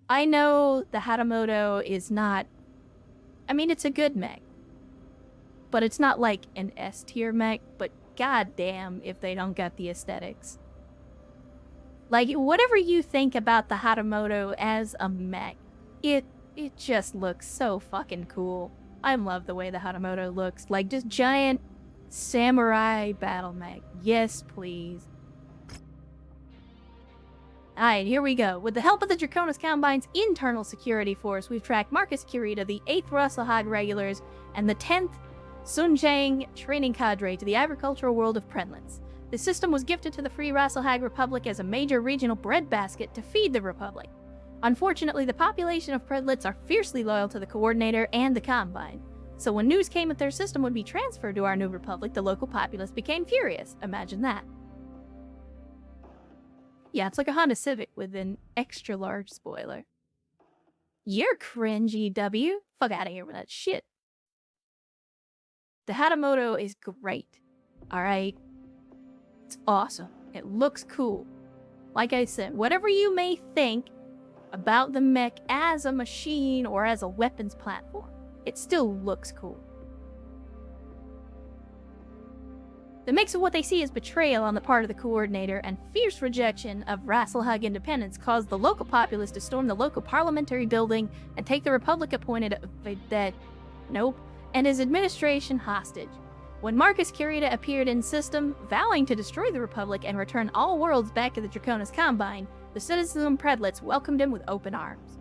I know the Hatamoto is not... I mean, it's a good mech. But it's not like an S-tier mech, but goddamn if they don't get the aesthetics. Like, whatever you think about the Hatamoto as a mech, it just looks so fucking cool. I love the way the Hatamoto looks. Like, just giant samurai battle mech. Yes, please. Alright, here we go. With the help of the Draconis Combine's internal security force, we've tracked Marcus Kurita, the 8th Russelhag regulars, and the 10th Sunjang training cadre to the agricultural world of Prenlitz. The system was gifted to the Free Rasselhag Republic as a major regional breadbasket to feed the Republic. Unfortunately, the population of Prenlitz are fiercely loyal to the Coordinator and the Combine. So when news came that their system would be transferred to our new Republic, the local populace became furious. Imagine that. Yeah, it's like a Honda Civic with an extra large spoiler. You're cringe, EW. Fuck out of here with that shit. The Hatamoto is great. Alright? It's awesome. It looks cool. Like I said, whatever you may think about the mech as a machine or as a weapons platform, it still looks cool. The mix of what they see as betrayal on the part of the Coordinator and fierce rejection of Rasselhag independence caused the local populace to storm the local parliamentary building and take the Republic-appointed and his administration hostage. When Marcus Kurita appeared in system, vowing to destroy the Republic and return all worlds back to the Draconis Combine, the citizens of Predlitz welcomed him with open arms.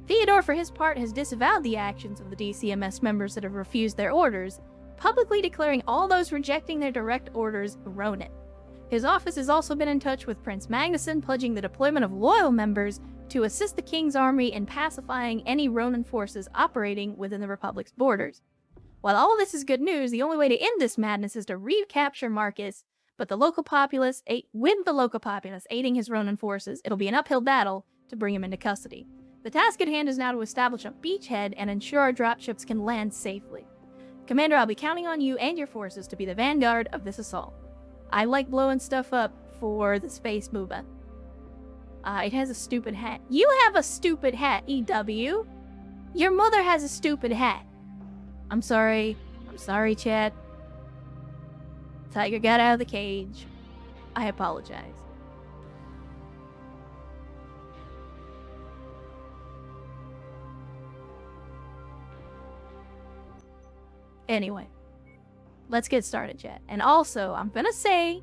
Theodore, for his part, has disavowed the actions of the DCMS members that have refused their orders, publicly declaring all those rejecting their direct orders erroneous. His office has also been in touch with Prince Magnuson, pledging the deployment of loyal members to assist the King's army in pacifying any Ronin forces operating within the Republic's borders. While all this is good news, the only way to end this madness is to recapture Marcus, but the local populace, with the local populace aiding his Ronin forces, it'll be an uphill battle to bring him into custody. The task at hand is now to establish a beachhead and ensure our dropships can land safely. Commander, I'll be counting on you and your forces to be the vanguard of this assault. I like blowing stuff up for the space movement. It has a stupid hat. You have a stupid hat, EW! Your mother has a stupid hat. I'm sorry. I'm sorry, chat. Tiger got out of the cage. I apologize. Anyway, let's get started, chat. And also, I'm gonna say,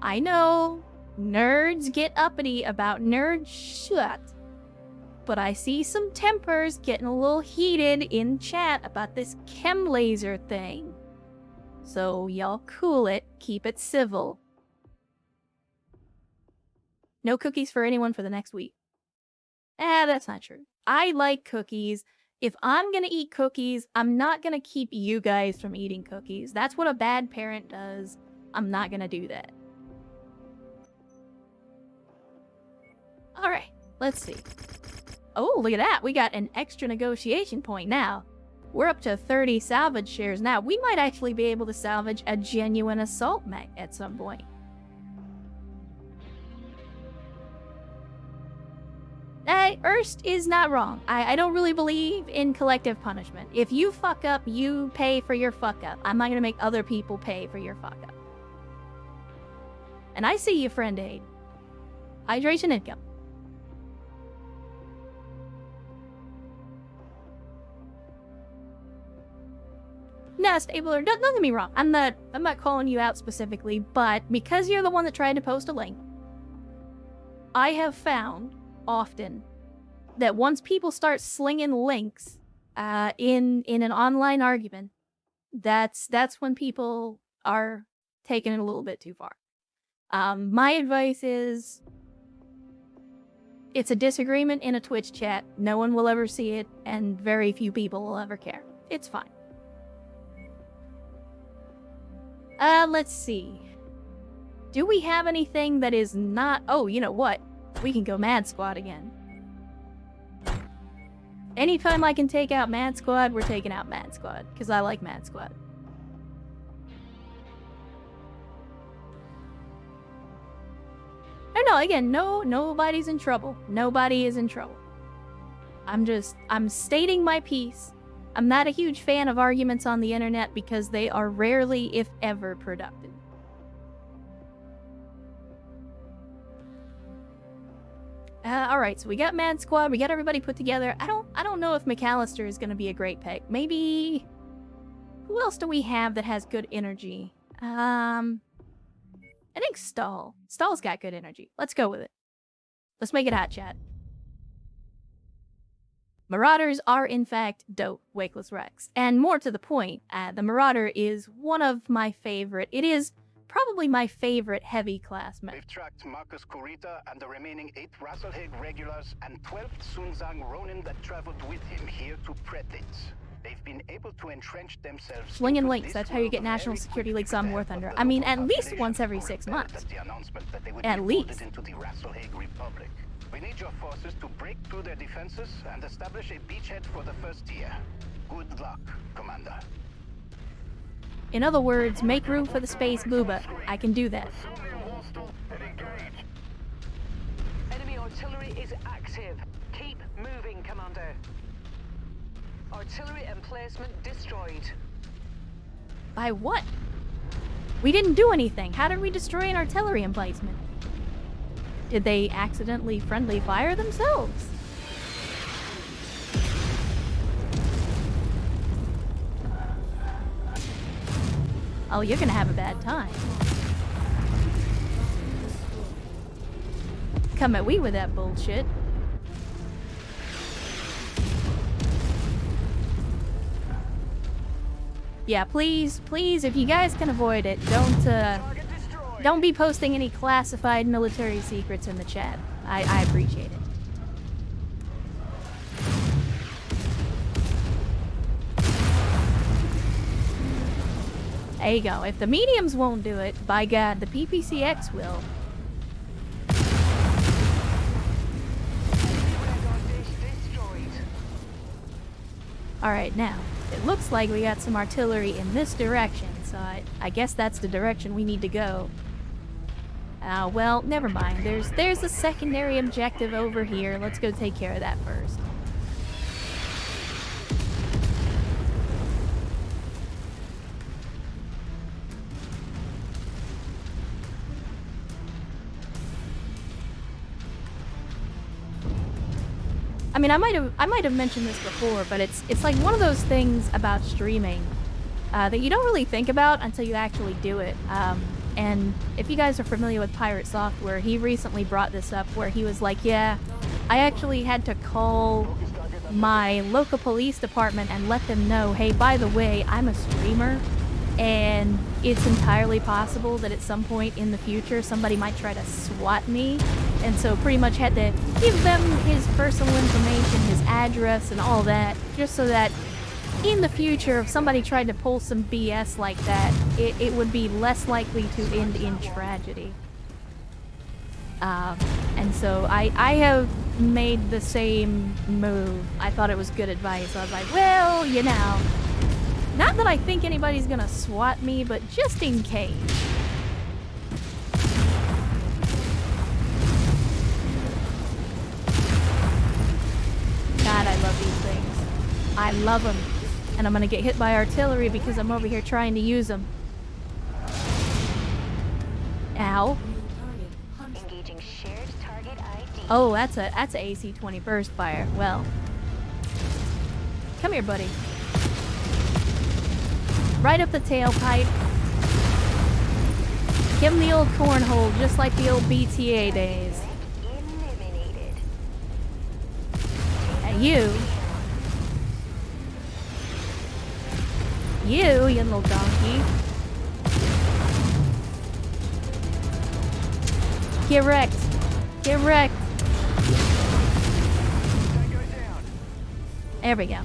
I know nerds get uppity about nerd shit, but I see some tempers getting a little heated in chat about this chem laser thing. So y'all cool it, keep it civil. No cookies for anyone for the next week. That's not true. I like cookies. If I'm gonna eat cookies, I'm not gonna keep you guys from eating cookies. That's what a bad parent does. I'm not gonna do that. Alright, let's see. Oh, look at that. We got an extra negotiation point now. We're up to 30 salvage shares now. We might actually be able to salvage a genuine assault mech at some point. Erst is not wrong. I don't really believe in collective punishment. If you fuck up, you pay for your fuck up. I'm not gonna make other people pay for your fuck up. And I see you, friend aid. Hydration income. Nah, Stabler, don't get me wrong. I'm not calling you out specifically, but because you're the one that tried to post a link, I have found often that once people start slinging links in an online argument, that's when people are taking it a little bit too far. My advice is, it's a disagreement in a Twitch chat. No one will ever see it, and very few people will ever care. It's fine. Let's see. Do we have anything that is not... Oh, you know what? We can go Mad Squad again. Anytime I can take out Mad Squad, we're taking out Mad Squad, because I like Mad Squad. No, again, nobody's in trouble. Nobody is in trouble. I'm stating my piece. I'm not a huge fan of arguments on the internet because they are rarely, if ever, productive. Alright, so we got Mad Squad, we got everybody put together. I don't know if McAllister is gonna be a great pick. Maybe... Who else do we have that has good energy? I think Stahl. Stahl's got good energy. Let's go with it. Let's make it hot, chat. Marauders are, in fact, dope, Wakeless Rex. And more to the point, the Marauder is one of my favorite. It is probably my favorite heavy class mech. We've tracked Marcus Kurita and the remaining 8 Rasselhag regulars and 12th Sunzang Ronin that traveled with him here to Pretit. They've been able to entrench themselves. Slinging links, that's how you get national security leaks on War Thunder. I mean, at least once every 6 months. At least. Into the Rasselhag Republic. We need your forces to break through their defenses and establish a beachhead for the first tier. Good luck, Commander. In other words, make room for the space booba. I can do that. Enemy artillery is active. Keep moving, Commander. Artillery emplacement destroyed. By what? We didn't do anything. How did we destroy an artillery emplacement? Did they accidentally friendly fire themselves? Oh, you're gonna have a bad time. Come at me with that bullshit. Yeah, please, if you guys can avoid it, don't be posting any classified military secrets in the chat. I appreciate it. There you go. If the mediums won't do it, by God, the PPCX will. Alright, now, it looks like we got some artillery in this direction, so I guess that's the direction we need to go. Well, never mind. There's a secondary objective over here. Let's go take care of that first. I mean, I might have mentioned this before, but it's like one of those things about streaming that you don't really think about until you actually do it. And if you guys are familiar with Pirate Software, he recently brought this up where he was like, yeah, I actually had to call my local police department and let them know, hey, by the way, I'm a streamer, and it's entirely possible that at some point in the future somebody might try to swat me, and so pretty much had to give them his personal information, his address, and all that, just so that in the future, if somebody tried to pull some BS like that, it would be less likely to end in tragedy. And so I have made the same move. I thought it was good advice. I was like, well, you know, not that I think anybody's gonna swat me, but just in case. God, I love these things. I love them. And I'm gonna get hit by artillery because I'm over here trying to use them. Ow. Engaging shared target ID. Oh, that's a AC-20 burst fire. Well. Come here, buddy. Right up the tailpipe. Give him the old cornhole, just like the old BTA days. Eliminated. And you, you little donkey. Get wrecked. Get wrecked. There we go.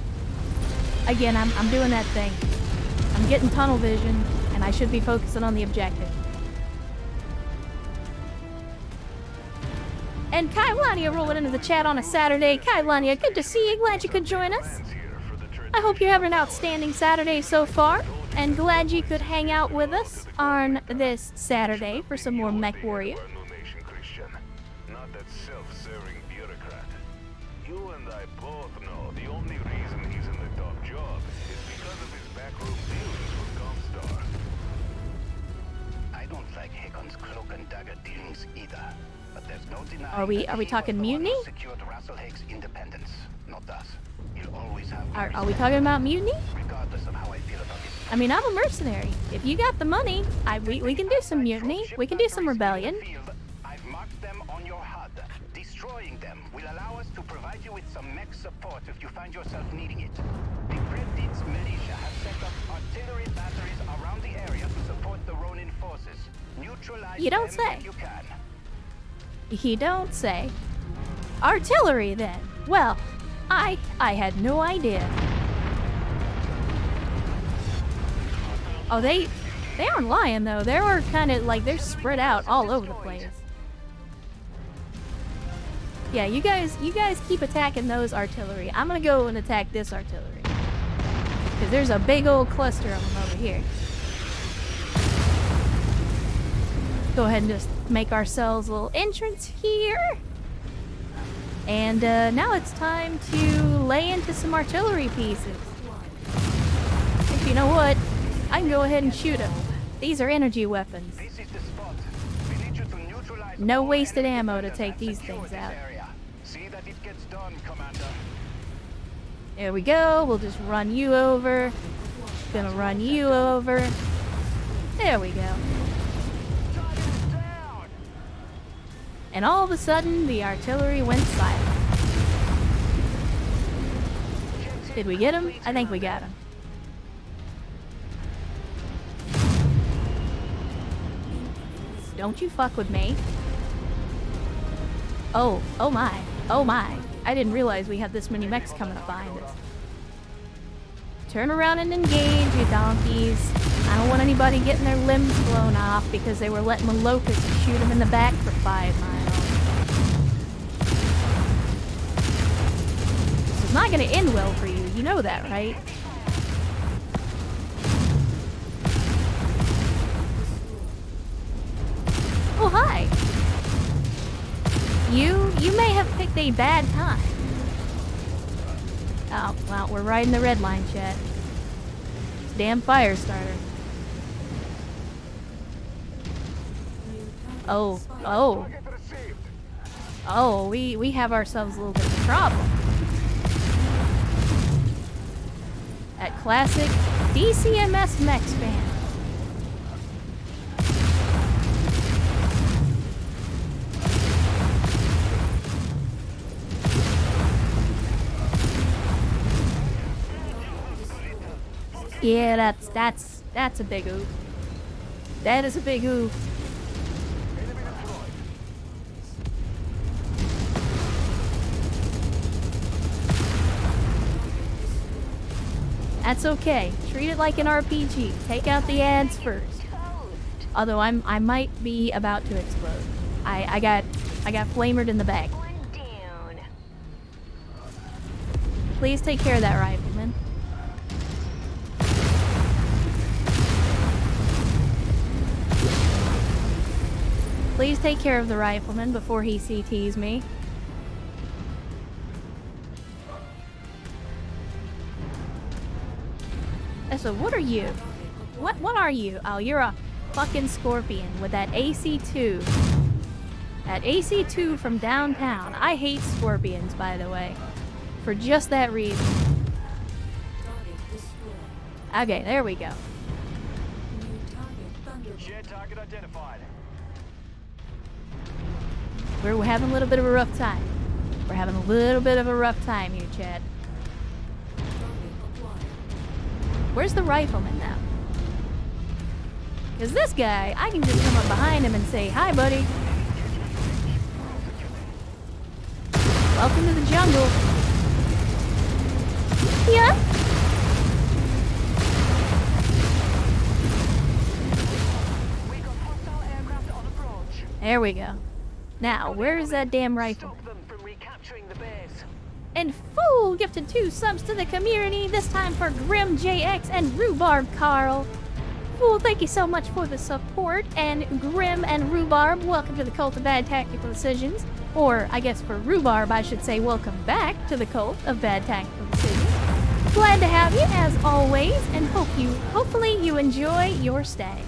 Again, I'm doing that thing. I'm getting tunnel vision, and I should be focusing on the objective. And Kailania rolling into the chat on a Saturday. Kailania, good to see you. Glad you could join us. I hope you're having an outstanding Saturday so far, and glad you could hang out with us on this Saturday for some more Mechwarrior. Not that self-serving bureaucrat. You and I both know, the only reason he's in the top job is because of his backroom dealings with Comstar. I don't like Hakon's cloak and dagger dealings either. But there's no denying Are we that he was talking the one who mutiny? secured Rasselhaig's independence, not us. He'll always have Are we talking about mutiny? regardless of how I feel about his I mean, I'm a mercenary. If you got the money, we can do some mutiny. We can do some rebellion. I've marked them on your HUD. Destroying them will allow us to provide you with some mech support if you find yourself needing it. The Predat's militia have set up artillery batteries around the area to support the Ronin forces. Neutralize You don't them say. if you can. You don't say. Artillery, then. Well, I had no idea. Oh, they aren't lying though. They were kind of like they're spread out all over the place. Yeah, you guys keep attacking those artillery. I'm gonna go and attack this artillery because there's a big old cluster of them over here. Go ahead and just make ourselves a little entrance here. And now it's time to lay into some artillery pieces. If you know what, I can go ahead and shoot them. These are energy weapons. This is the spot. We need you to neutralize No all wasted enemy ammo to defenders take and these secure things this out. area. See that it gets done, Commander. There we go. We'll just run you over. Gonna run you over. There we go. And all of a sudden, the artillery went silent. Did we get him? I think we got him. Don't you fuck with me. Oh my. Oh my. I didn't realize we had this many mechs coming up behind us. Turn around and engage, you donkeys. I don't want anybody getting their limbs blown off because they were letting the locusts shoot them in the back for 5 miles. This is not going to end well for you. You know that, right? Oh, hi. You may have picked a bad time. Oh, well, we're riding the red line, chat. Damn fire starter. Oh, we have ourselves a little bit of a problem. At classic DCMS Mechs fan. Yeah, that's a big oof. That is a big oof. That's okay. Treat it like an RPG. Take out the ads first. Although I might be about to explode. I got flamered in the back. One down. Please take care of that rifleman. Please take care of the rifleman before he CTs me. So what are you? What are you? Oh, you're a fucking scorpion with that AC2. That AC2 from downtown. I hate scorpions, by the way. For just that reason. Okay, there we go. Shared target identified. We're having a little bit of a rough time. We're having a little bit of a rough time here, Chad. Where's the rifleman now? Because this guy, I can just come up behind him and say, "Hi, buddy. Welcome to the jungle." Yeah. We got hostile aircraft on approach. There we go. Now, where is that damn rifle? Stop them from recapturing the base. And Fool gifted 2 subs to the community, this time for Grim JX and Rhubarb Carl. Fool, thank you so much for the support, and Grim and Rhubarb, welcome to the Cult of Bad Tactical Decisions. Or, I guess for Rhubarb, I should say welcome back to the cult of bad tactical decisions. Glad to have you, as always, and hopefully you enjoy your stay.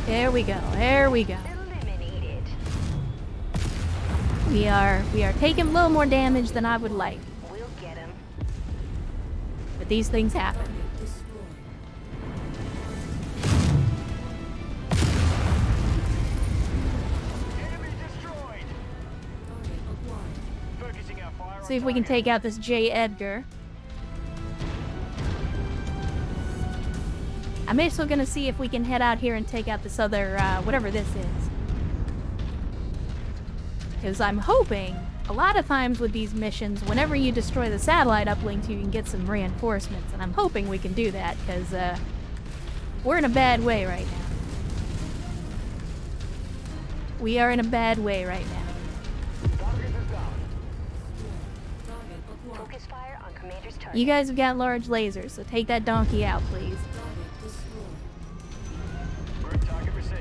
There we go, there we go. Eliminated. We are taking a little more damage than I would like, We'll get him. but these things happen. Enemy destroyed. Focusing our fire on See if we can take out this J. Edgar. I'm also gonna see if we can head out here and take out this other, whatever this is. Because I'm hoping, a lot of times with these missions, whenever you destroy the satellite uplink, you can get some reinforcements. And I'm hoping we can do that, because, we're in a bad way right now. We are in a bad way right now. Target is down. Focus fire on commander's target. You guys have got large lasers, so take that donkey out, please. Bird target received.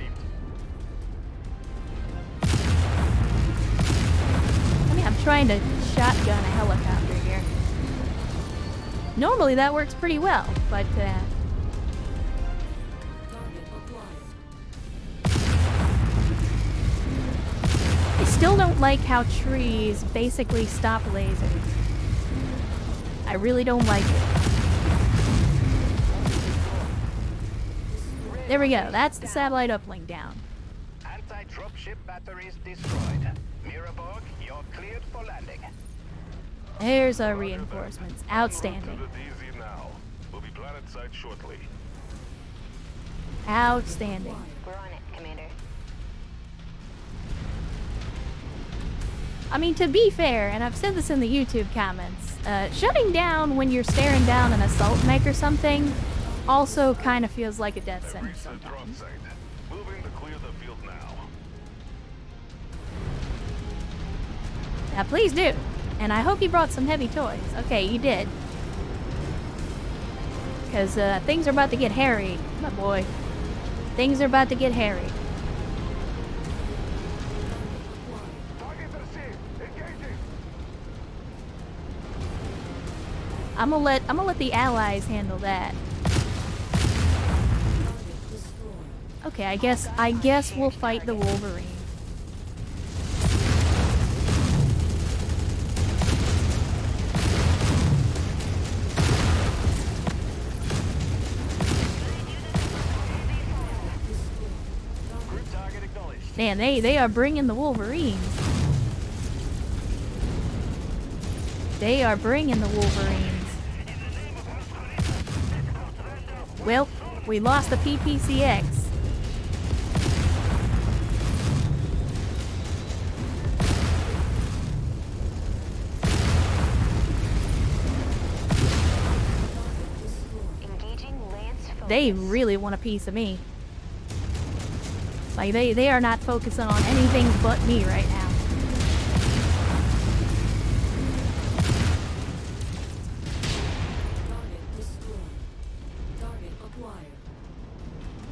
I mean, I'm trying to shotgun a helicopter here. Normally that works pretty well, but, I still don't like how trees basically stop lasers. I really don't like it. There we go, that's the satellite uplink down. Anti-dropship batteries destroyed. Miraborg, you're cleared for landing. There's our reinforcements. To Outstanding. the DZ now. We'll be planet side shortly. Outstanding. We're on it, Commander. I mean, to be fair, and I've said this in the YouTube comments, shutting down when you're staring down an assault mech or something also kind of feels like a death sentence Reach the drop sometimes. site. Moving to clear the field now. Now, please do. And I hope you brought some heavy toys. Okay, you did. Because things are about to get hairy, my boy. Things are about to get hairy. Targets received. Engaging. I'm gonna let the allies handle that. Okay, I guess we'll fight the Wolverine. Group target acknowledged. Man, they are bringing the Wolverines. They are bringing the Wolverines. Well, we lost the PPCX. Engaging Lance focus. They really want a piece of me. Like, they are not focusing on anything but me right now.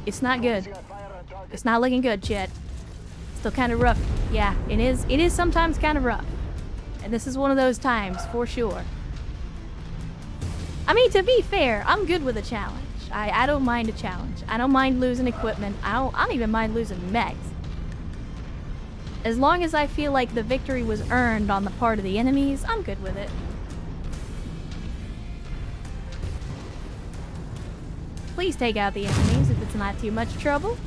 It's not good. Focusing our fire on target. It's not looking good, Chet. Still kind of rough. Yeah, it is. It is sometimes kind of rough. And this is one of those times, for sure. I mean, to be fair, I'm good with a challenge. I don't mind a challenge. I don't mind losing equipment. I don't even mind losing mechs. As long as I feel like the victory was earned on the part of the enemies, I'm good with it. Please take out the enemies if it's not too much trouble.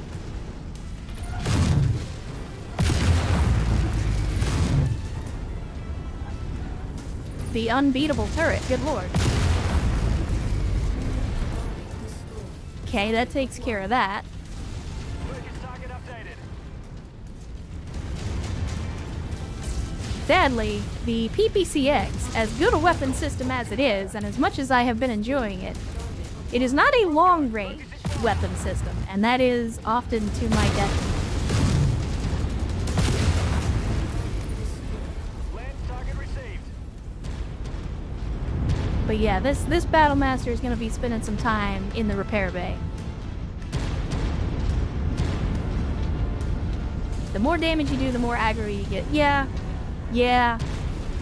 The unbeatable turret, good lord. Okay, that takes care of that. Focus target updated. Sadly, the PPCX, as good a weapon system as it is, and as much as I have been enjoying it, it is not a long-range weapon system, and that is often to my detriment. Lance target received. But yeah, this Battlemaster is going to be spending some time in the repair bay. The more damage you do, the more aggro you get. Yeah. Yeah.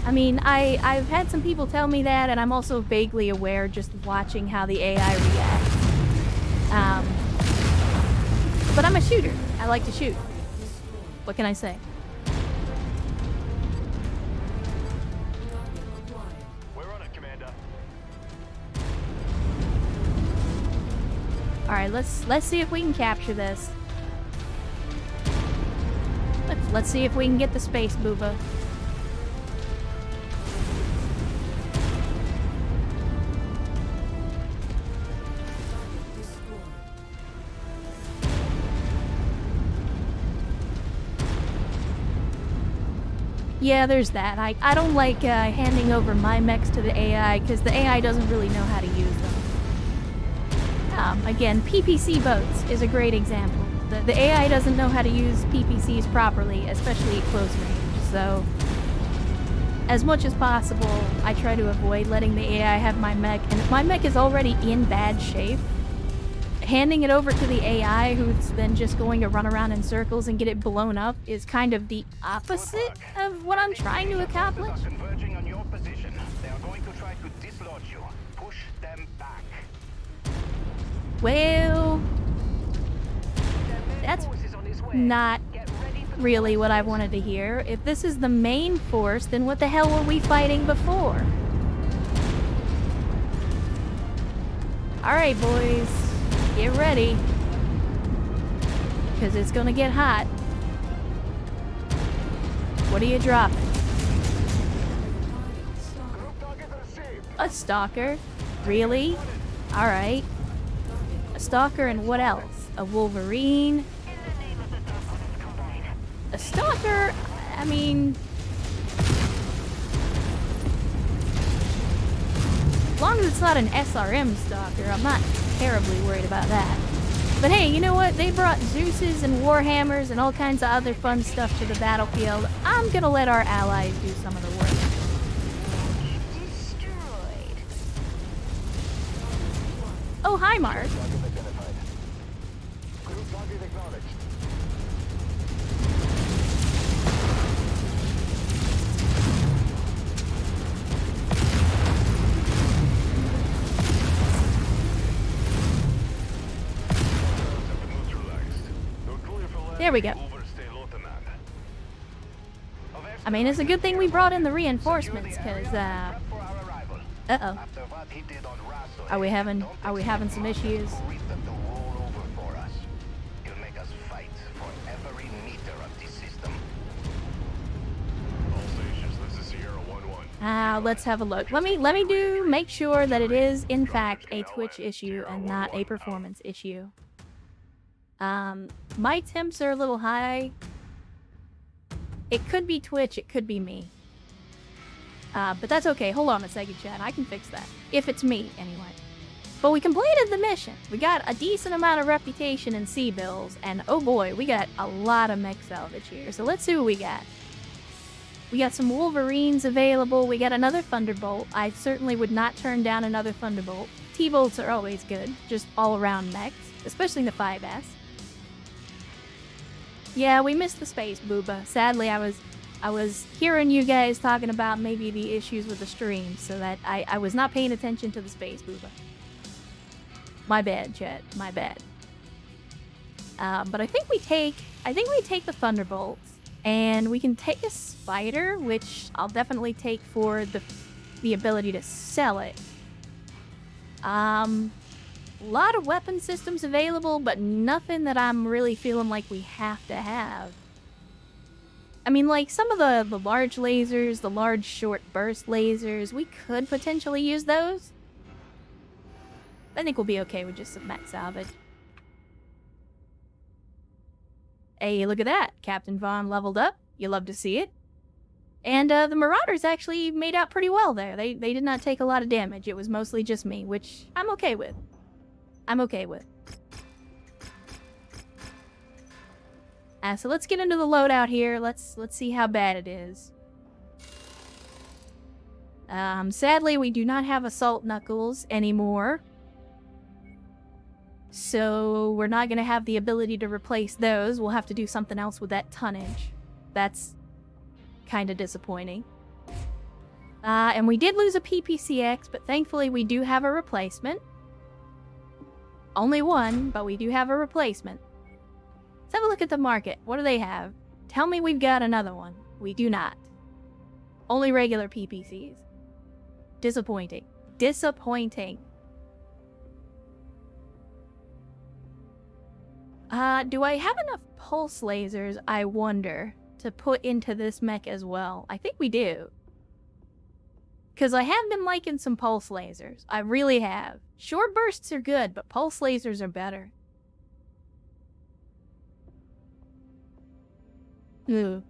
I mean, I've had some people tell me that, and I'm also vaguely aware just watching how the AI reacts. But I'm a shooter. I like to shoot. What can I say? We're on it, Commander. Alright, let's see if we can capture this. Let's see if we can get the space booba. Yeah, there's that. I don't like handing over my mechs to the AI because the AI doesn't really know how to use them. Again, PPC boats is a great example. The AI doesn't know how to use PPCs properly, especially at close range. So, as much as possible, I try to avoid letting the AI have my mech. And if my mech is already in bad shape, handing it over to the AI, who's then just going to run around in circles and get it blown up, is kind of the opposite of what I'm trying to accomplish. Converging on your position. They are going to try to dislodge you. Push them back. Well, that's not really what I wanted to hear. If this is the main force, then what the hell were we fighting before? Alright, boys. Get ready. Because it's gonna get hot. What are you dropping? A stalker? Really? Alright. A stalker and what else? A Wolverine? A stalker? I mean... as long as it's not an SRM stalker, I'm not terribly worried about that. But hey, you know what? They brought Zeus's and Warhammers and all kinds of other fun stuff to the battlefield. I'm gonna let our allies do some of the work. Destroyed. Oh, hi, Mark. There we go. I mean, it's a good thing we brought in the reinforcements, because, uh-oh. Are we having some issues? Let's have a look. Let me make sure that it is, in fact, a Twitch issue and not a performance issue. My temps are a little high. It could be Twitch, it could be me. But that's okay. Hold on a second, chat. I can fix that. If it's me, anyway. But we completed the mission. We got a decent amount of reputation in sea bills, and oh boy, we got a lot of mech salvage here. So let's see what we got. We got some Wolverines available. We got another Thunderbolt. I certainly would not turn down another Thunderbolt. T-bolts are always good, just all-around mechs, especially the 5S. Yeah, we missed the space booba. Sadly, I was hearing you guys talking about maybe the issues with the stream, so that I was not paying attention to the space booba. My bad, chat. My bad. But I think we take the Thunderbolts, and we can take a Spider, which I'll definitely take for the ability to sell it. A lot of weapon systems available, but nothing that I'm really feeling like we have to have. I mean, like, some of the large lasers, the large short burst lasers, we could potentially use those. I think we'll be okay with just some mech salvage. Hey, look at that. Captain Vaughn leveled up. You love to see it. And the Marauders actually made out pretty well there. They did not take a lot of damage. It was mostly just me, which I'm okay with. I'm okay with. So let's get into the loadout here. Let's see how bad it is. Sadly, we do not have Assault Knuckles anymore. So we're not going to have the ability to replace those. We'll have to do something else with that tonnage. That's kind of disappointing. And we did lose a PPCX, but thankfully we do have a replacement. Only one, but we do have a replacement. Let's have a look at the market. What do they have? Tell me we've got another one. We do not. Only regular PPCs. Disappointing. Disappointing. Do I have enough pulse lasers, I wonder, to put into this mech as well? I think we do. Because I have been liking some pulse lasers. I really have. Short bursts are good, but pulse lasers are better. Ooh.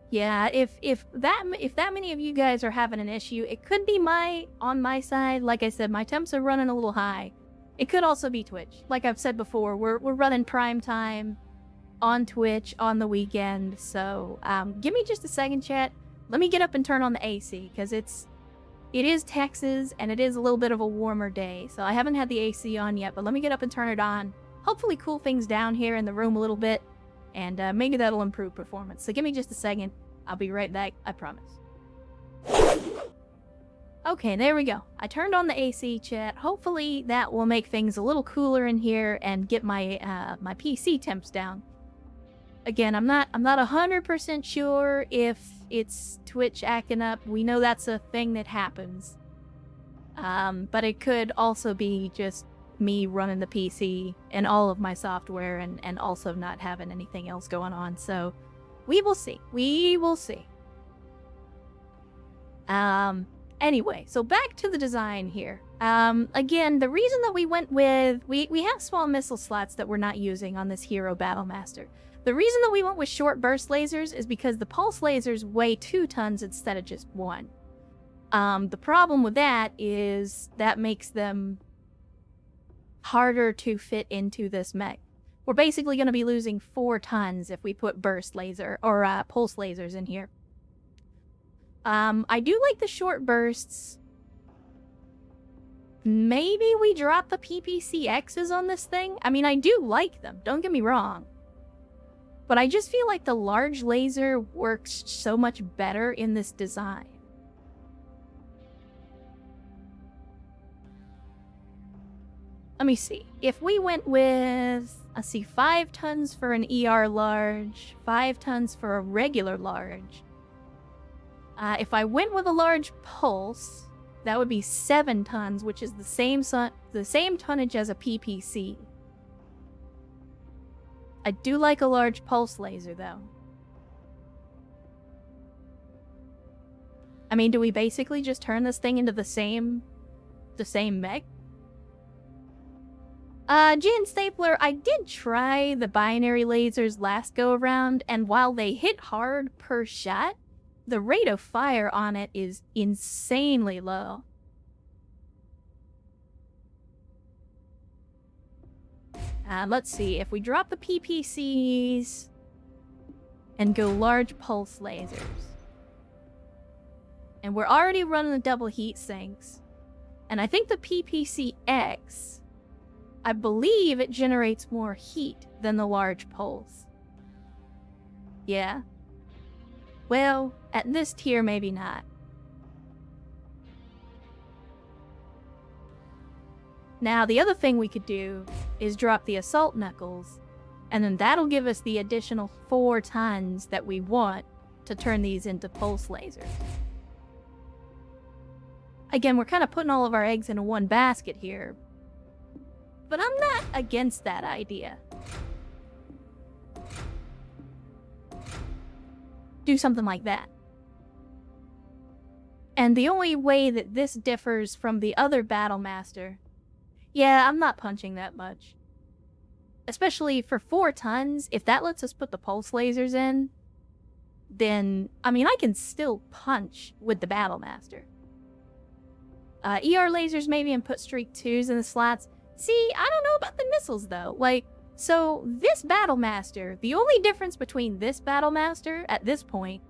Yeah, if that many of you guys are having an issue, it could be on my side. Like I said, my temps are running a little high. It could also be Twitch. Like I've said before, we're running prime time on Twitch on the weekend. So give me just a second, chat. Let me get up and turn on the AC because it is Texas and it is a little bit of a warmer day. So I haven't had the AC on yet, but let me get up and turn it on. Hopefully cool things down here in the room a little bit, and maybe that'll improve performance. So give me just a second. I'll be right back, I promise. Okay, there we go. I turned on the AC, chat. Hopefully that will make things a little cooler in here and get my my PC temps down. Again, I'm not 100% sure if it's Twitch acting up. We know that's a thing that happens. But it could also be just me running the PC and all of my software and also not having anything else going on. So we will see. We will see. Anyway, so back to the design here. Again, the reason that we went with... We have small missile slots that we're not using on this hero Battlemaster. The reason that we went with short burst lasers is because the pulse lasers weigh 2 tons instead of just 1. The problem with that is that makes them harder to fit into this mech. We're basically going to be losing 4 tons if we put burst laser or pulse lasers in here. I do like the short bursts. Maybe we drop the PPCXs on this thing? I mean, I do like them, don't get me wrong. But I just feel like the large laser works so much better in this design. Let me see. If we went with, let's see, 5 tons for an ER large, 5 tons for a regular large. If I went with a large pulse, that would be 7 tons, which is the same tonnage as a PPC. I do like a large pulse laser, though. I mean, do we basically just turn this thing into the same mech? Jan Stapler, I did try the binary lasers last go around, and while they hit hard per shot, the rate of fire on it is insanely low. Let's see, if we drop the PPCs and go large pulse lasers. And we're already running the double heat sinks. And I think the PPCX, I believe it generates more heat than the large pulse. Yeah. Well, at this tier, maybe not. Now, the other thing we could do is drop the assault knuckles, and then that'll give us the additional 4 tons that we want to turn these into pulse lasers. Again, we're kind of putting all of our eggs in one basket here, but I'm not against that idea. Do something like that. And the only way that this differs from the other Battlemaster... Yeah, I'm not punching that much. Especially for 4 tons, if that lets us put the pulse lasers in, then, I mean, I can still punch with the Battlemaster. ER lasers maybe and put streak 2s in the slots. See, I don't know about the missiles though. Like, so this Battlemaster, the only difference between this Battlemaster at this point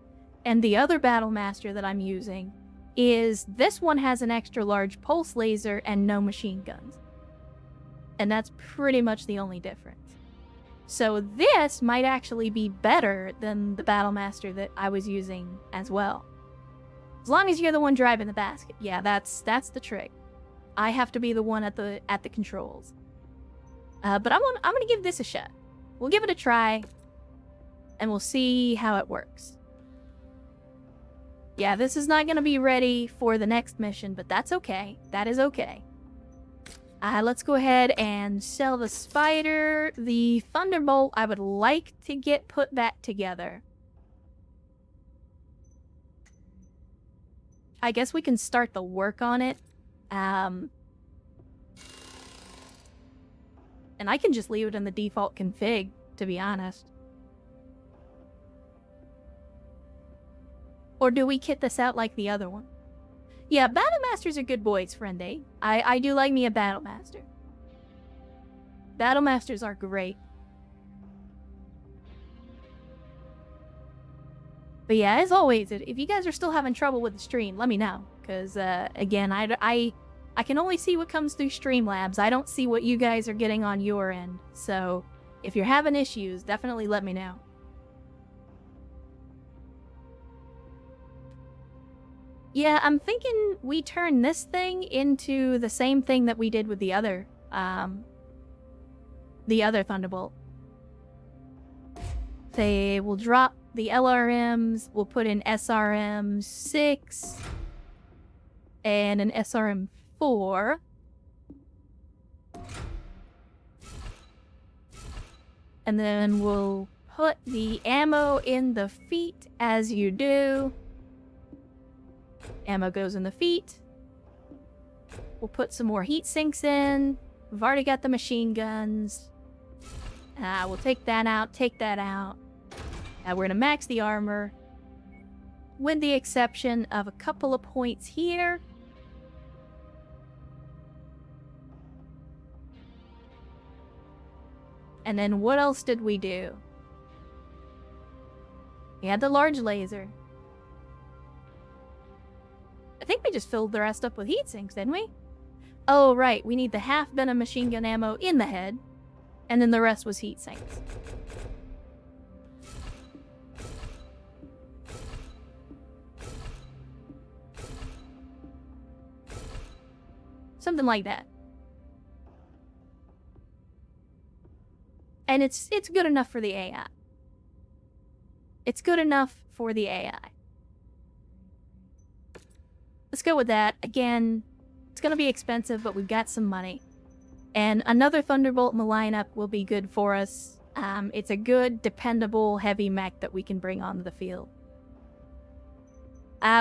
and the other Battlemaster that I'm using is this one has an extra large pulse laser and no machine guns. And that's pretty much the only difference. So this might actually be better than the Battlemaster that I was using as well. As long as you're the one driving the basket. Yeah, that's the trick. I have to be the one at the controls. But I'm gonna give this a shot. We'll give it a try, and we'll see how it works. Yeah, this is not gonna be ready for the next mission, but that's okay. That is okay. Let's go ahead and sell the spider. The Thunderbolt, I would like to get put back together. I guess we can start the work on it. And I can just leave it in the default config, to be honest. Or do we kit this out like the other one? Yeah, Battlemasters are good boys, friend, eh? I do like me a Battlemaster. Battlemasters are great. But yeah, as always, if you guys are still having trouble with the stream, let me know. Because, again, I can only see what comes through Streamlabs. I don't see what you guys are getting on your end. So, if you're having issues, definitely let me know. Yeah, I'm thinking we turn this thing into the same thing that we did with the other Thunderbolt. Say, we'll drop the LRMs, we'll put in SRM 6 and an SRM 4. And then we'll put the ammo in the feet as you do. Ammo goes in the feet. We'll put some more heat sinks in. We've already got the machine guns. We'll take that out, take that out. We're gonna max the armor. With the exception of a couple of points here. And then what else did we do? We had the large laser. I think we just filled the rest up with heat sinks, didn't we? Oh, right. We need the half bin of machine gun ammo in the head. And then the rest was heat sinks. Something like that. And it's good enough for the AI. It's good enough for the AI. Let's go with that. Again, it's going to be expensive, but we've got some money. And another Thunderbolt in the lineup will be good for us. It's a good, dependable, heavy mech that we can bring onto the field.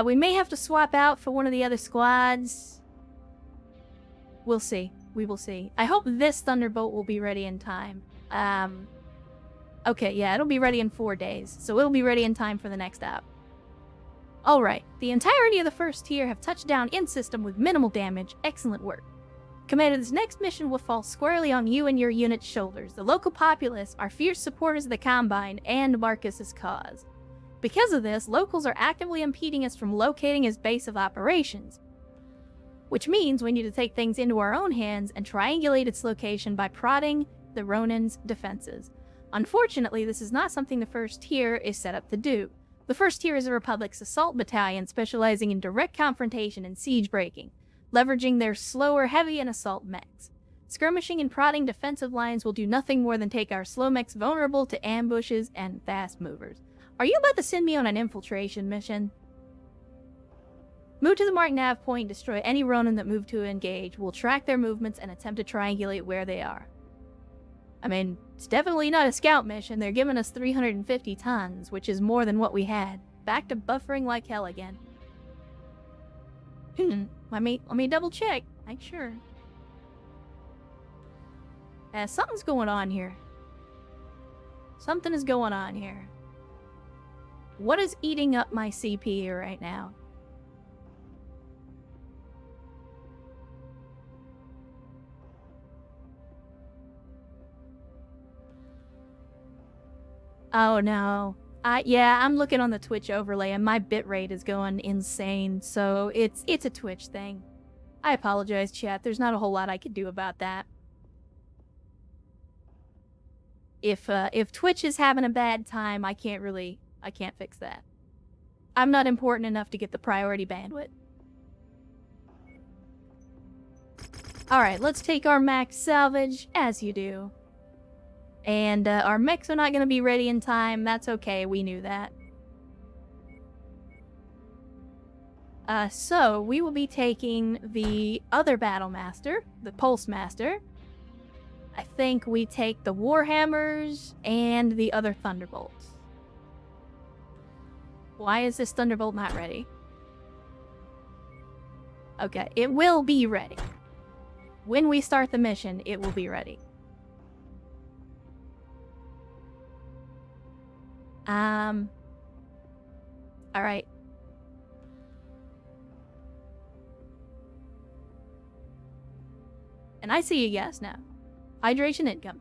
We may have to swap out for one of the other squads. We'll see. We will see. I hope this Thunderbolt will be ready in time. Okay, yeah, it'll be ready in 4 days. So it'll be ready in time for the next app. Alright, the entirety of the first tier have touched down in-system with minimal damage. Excellent work. Commander, this next mission will fall squarely on you and your unit's shoulders. The local populace are fierce supporters of the Combine and Marcus's cause. Because of this, locals are actively impeding us from locating his base of operations. Which means we need to take things into our own hands and triangulate its location by prodding the Ronin's defenses. Unfortunately, this is not something the first tier is set up to do. The first tier is the Republic's assault battalion specializing in direct confrontation and siege breaking, leveraging their slower heavy and assault mechs. Skirmishing and prodding defensive lines will do nothing more than take our slow mechs vulnerable to ambushes and fast movers. Are you about to send me on an infiltration mission? Move to the marked nav point, destroy any Ronin that move to engage. We'll track their movements and attempt to triangulate where they are. I mean, it's definitely not a scout mission. They're giving us 350 tons, which is more than what we had. Back to buffering like hell again. Let me double check. Make sure. Something's going on here. Something is going on here. What is eating up my CPU right now? Oh no. Yeah, I'm looking on the Twitch overlay and my bitrate is going insane, so it's a Twitch thing. I apologize, chat. There's not a whole lot I could do about that. If Twitch is having a bad time, I can't fix that. I'm not important enough to get the priority bandwidth. Alright, let's take our max salvage, as you do. And our mechs are not going to be ready in time. That's okay, we knew that. So, we will be taking the other Battlemaster, the Pulse Master. I think we take the Warhammers and the other Thunderbolts. Why is this Thunderbolt not ready? Okay, it will be ready. When we start the mission, it will be ready. Alright. And I see a yes now. Hydration income.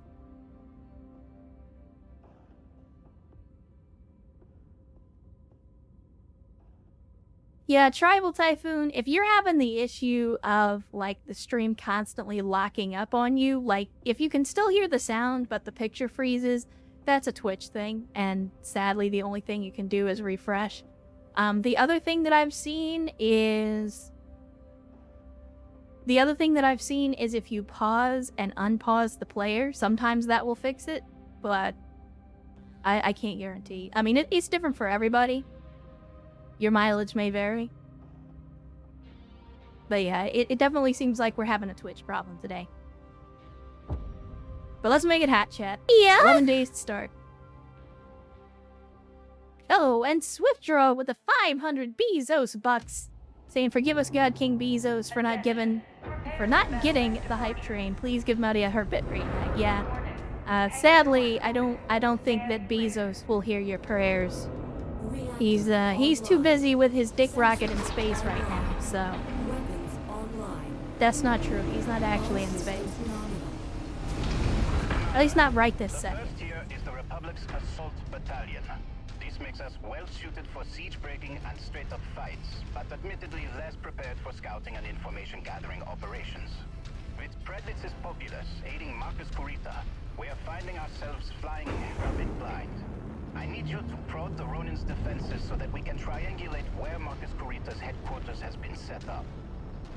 Yeah, Tribal Typhoon, if you're having the issue of, like, the stream constantly locking up on you, like, if you can still hear the sound but the picture freezes, that's a Twitch thing, and sadly the only thing you can do is refresh. The other thing that I've seen is if you pause and unpause the player, sometimes that will fix it, but I can't guarantee. I mean, it's different for everybody. Your mileage may vary. But yeah, it definitely seems like we're having a Twitch problem today. But let's make it hot, chat. Yeah? 11 days to start. Oh, and Swiftdraw with the 500 Bezos bucks. Saying, forgive us, God King Bezos, for not getting the hype train. Please give Maria her bitrate back. Yeah. Sadly, I don't think that Bezos will hear your prayers. He's too busy with his dick rocket in space right now, so that's not true. He's not actually in space. At least not right this second. The first here is the Republic's Assault Battalion. This makes us well suited for siege breaking and straight up fights, but admittedly less prepared for scouting and information gathering operations. With Predlitz's populace aiding Marcus Kurita, we are finding ourselves flying a bit blind. I need you to prod the Ronin's defenses so that we can triangulate where Marcus Kurita's headquarters has been set up.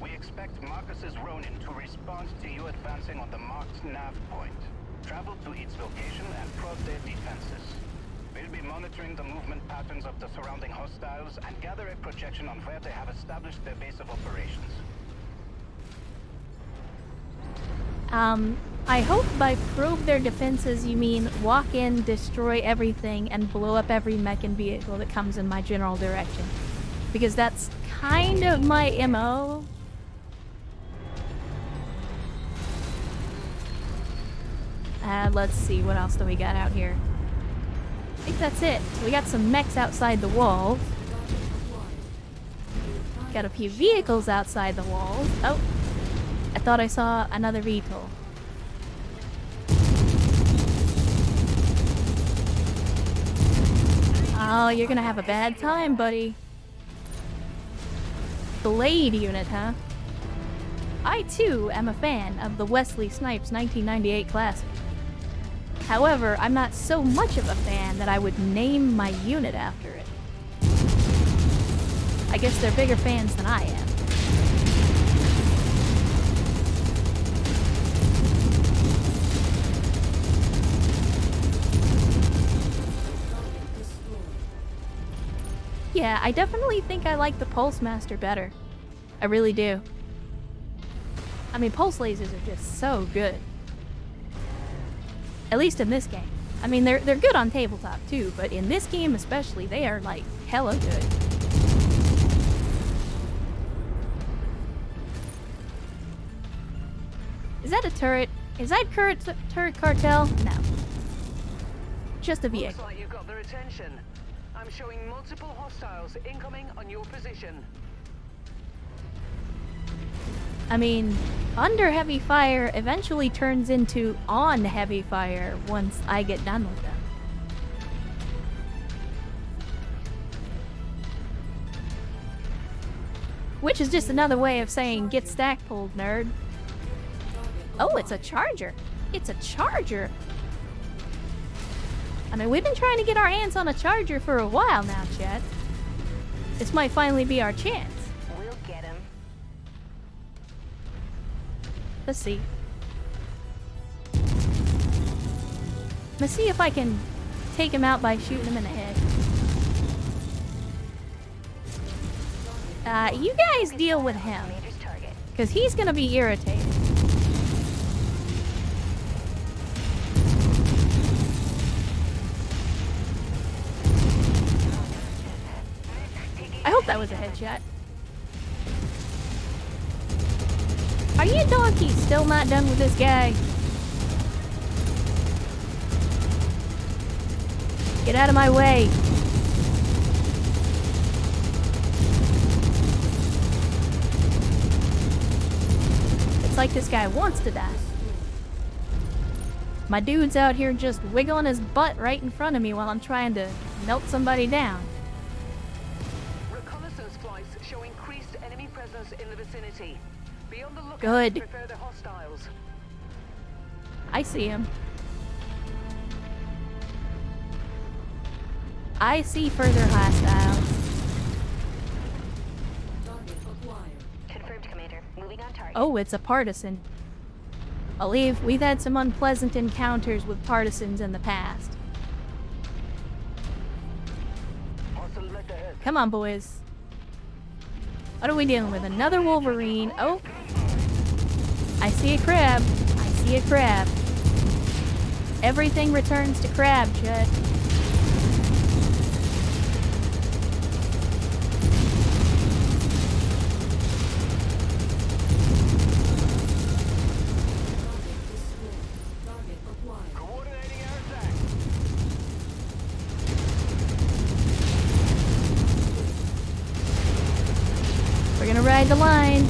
We expect Marcus's Ronin to respond to you advancing on the marked nav point. Travel to its location and prod their defenses. We'll be monitoring the movement patterns of the surrounding hostiles and gather a projection on where they have established their base of operations. I hope by probe their defenses you mean walk in, destroy everything, and blow up every mech and vehicle that comes in my general direction. Because that's kind of my MO. Let's see, what else do we got out here? I think that's it. So we got some mechs outside the walls. Got a few vehicles outside the walls. Oh, I thought I saw another VTOL. Oh, you're gonna have a bad time, buddy. Blade unit, huh? I, too, am a fan of the Wesley Snipes 1998 classic. However, I'm not so much of a fan that I would name my unit after it. I guess they're bigger fans than I am. Yeah, I definitely think I like the Pulse Master better. I really do. I mean, pulse lasers are just so good. At least in this game. I mean, they're good on tabletop too, but in this game especially, they are like hella good. Is that a turret? Is that turret cartel? No. Just a vehicle. Looks like you've got their attention. I'm showing multiple hostiles incoming on your position. I mean, under heavy fire eventually turns into on heavy fire once I get done with them. Which is just another way of saying get stack pulled, nerd. Oh, it's a charger. It's a charger. I mean, we've been trying to get our hands on a charger for a while now, chat. This might finally be our chance. We'll get him. Let's see. Let's see if I can take him out by shooting him in the head. You guys deal with him, Commander's target. because he's gonna be irritated. I hope that was a headshot. Are you donkeys still not done with this guy? Get out of my way. It's like this guy wants to die. My dude's out here just wiggling his butt right in front of me while I'm trying to melt somebody down. Reconnaissance flights show increased enemy presence in the vicinity. Be on the lookout Good. for further hostiles. I see him. I see further hostiles. Confirmed, Commander. Moving on target. Oh, it's a partisan. I believe we've had some unpleasant encounters with partisans in the past. Come on, boys. What are we dealing with? Another Wolverine. Oh. I see a crab. I see a crab. Everything returns to crab, Chet. Coordinating our attack. We're gonna ride the line.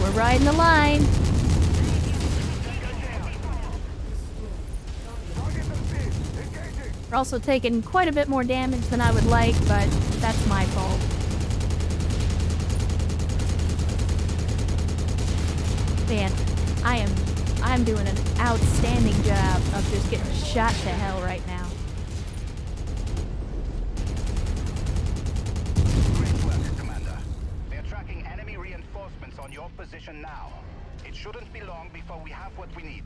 We're riding the line. We're also taking quite a bit more damage than I would like, but that's my fault. Man, I'm doing an outstanding job of just getting shot to hell right now. Great work, Commander. They're tracking enemy reinforcements on your position now. It shouldn't be long before we have what we need.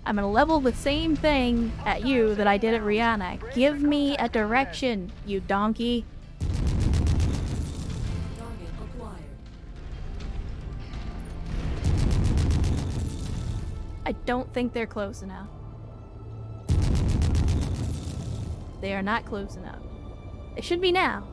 I'm gonna level the same thing at you that I did at Rihanna. Give me a direction, you donkey. I don't think they're close enough. They are not close enough. They should be now.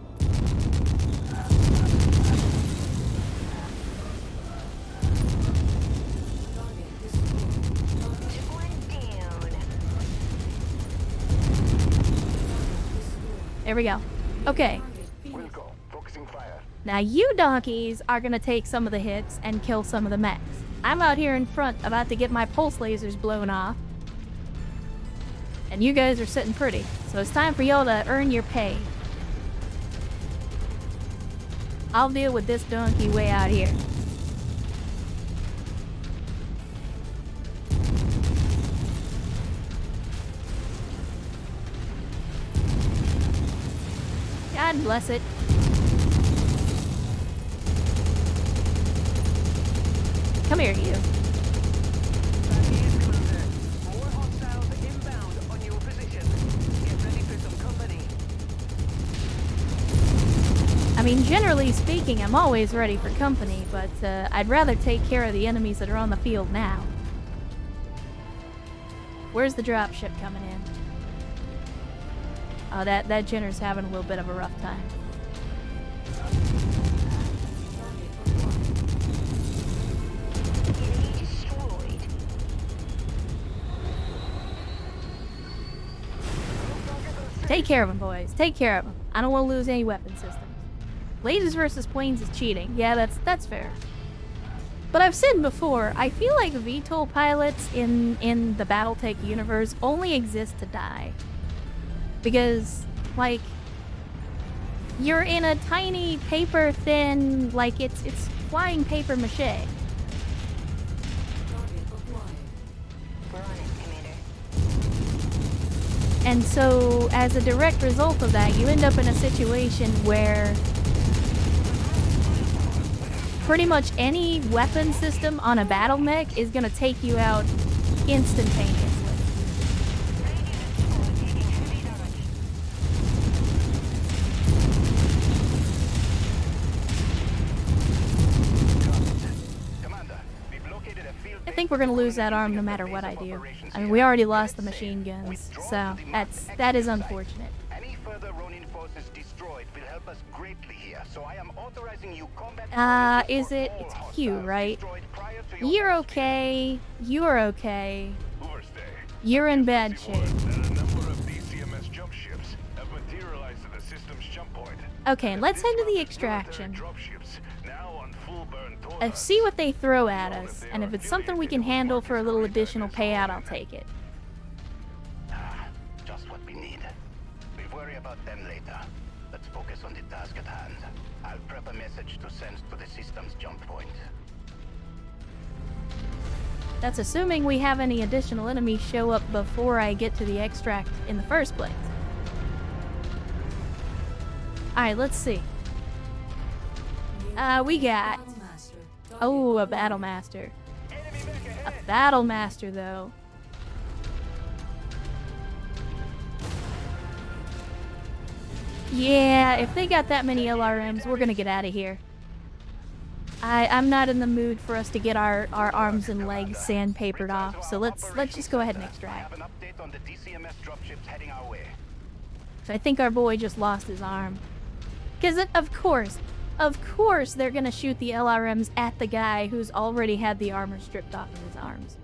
There we go. Okay. We'll go. Focusing fire. Now you donkeys are gonna take some of the hits and kill some of the mechs. I'm out here in front about to get my pulse lasers blown off. And you guys are sitting pretty. So it's time for y'all to earn your pay. I'll deal with this donkey way out here. God bless it. Come here, you. More hostiles inbound on your position. Get ready for some company. I mean, generally speaking, I'm always ready for company, but I'd rather take care of the enemies that are on the field now. Where's the dropship coming in? Oh, that Jenner's having a little bit of a rough time. Enemy destroyed. Take care of them, boys. Take care of them. I don't want to lose any weapon systems. Lasers versus planes is cheating. Yeah, that's fair. But I've said before, I feel like VTOL pilots in the Battletech universe only exist to die. Because, like, You're in a tiny paper thin, like it's flying paper mache. We're on it, Commander. And so, as a direct result of that, you end up in a situation where pretty much any weapon system on a battle mech is gonna take you out instantaneously. I think we're gonna lose that arm no matter what I do. I mean, we already lost the machine guns, so that is unfortunate. Any further Ronin forces destroyed will help us greatly here. So I am authorizing you combat It's Q, right? You're okay. You're okay. Overstay. You're in bad shape. That a number of DCMS jump ships have materialized at the system's jump point. Okay, let's head to the extraction. Dropships, now on full burn I see what they throw at us, and if it's something we can handle for a little additional payout, I'll take it. Just what we need. We'll worry about them later. Let's focus on the task at hand. I'll prep a message to send to the system's jump point. That's assuming we have any additional enemies show up before I get to the extract in the first place. Alright, let's see. We got... Oh, a battle master. A battle master, though. Yeah, if they got that many LRMs, we're gonna get out of here. I'm not in the mood for us to get our arms and legs sandpapered off, so let's just go ahead and extract. So I think our boy just lost his arm. Because of course they're gonna shoot the LRMs at the guy who's already had the armor stripped off of his arms.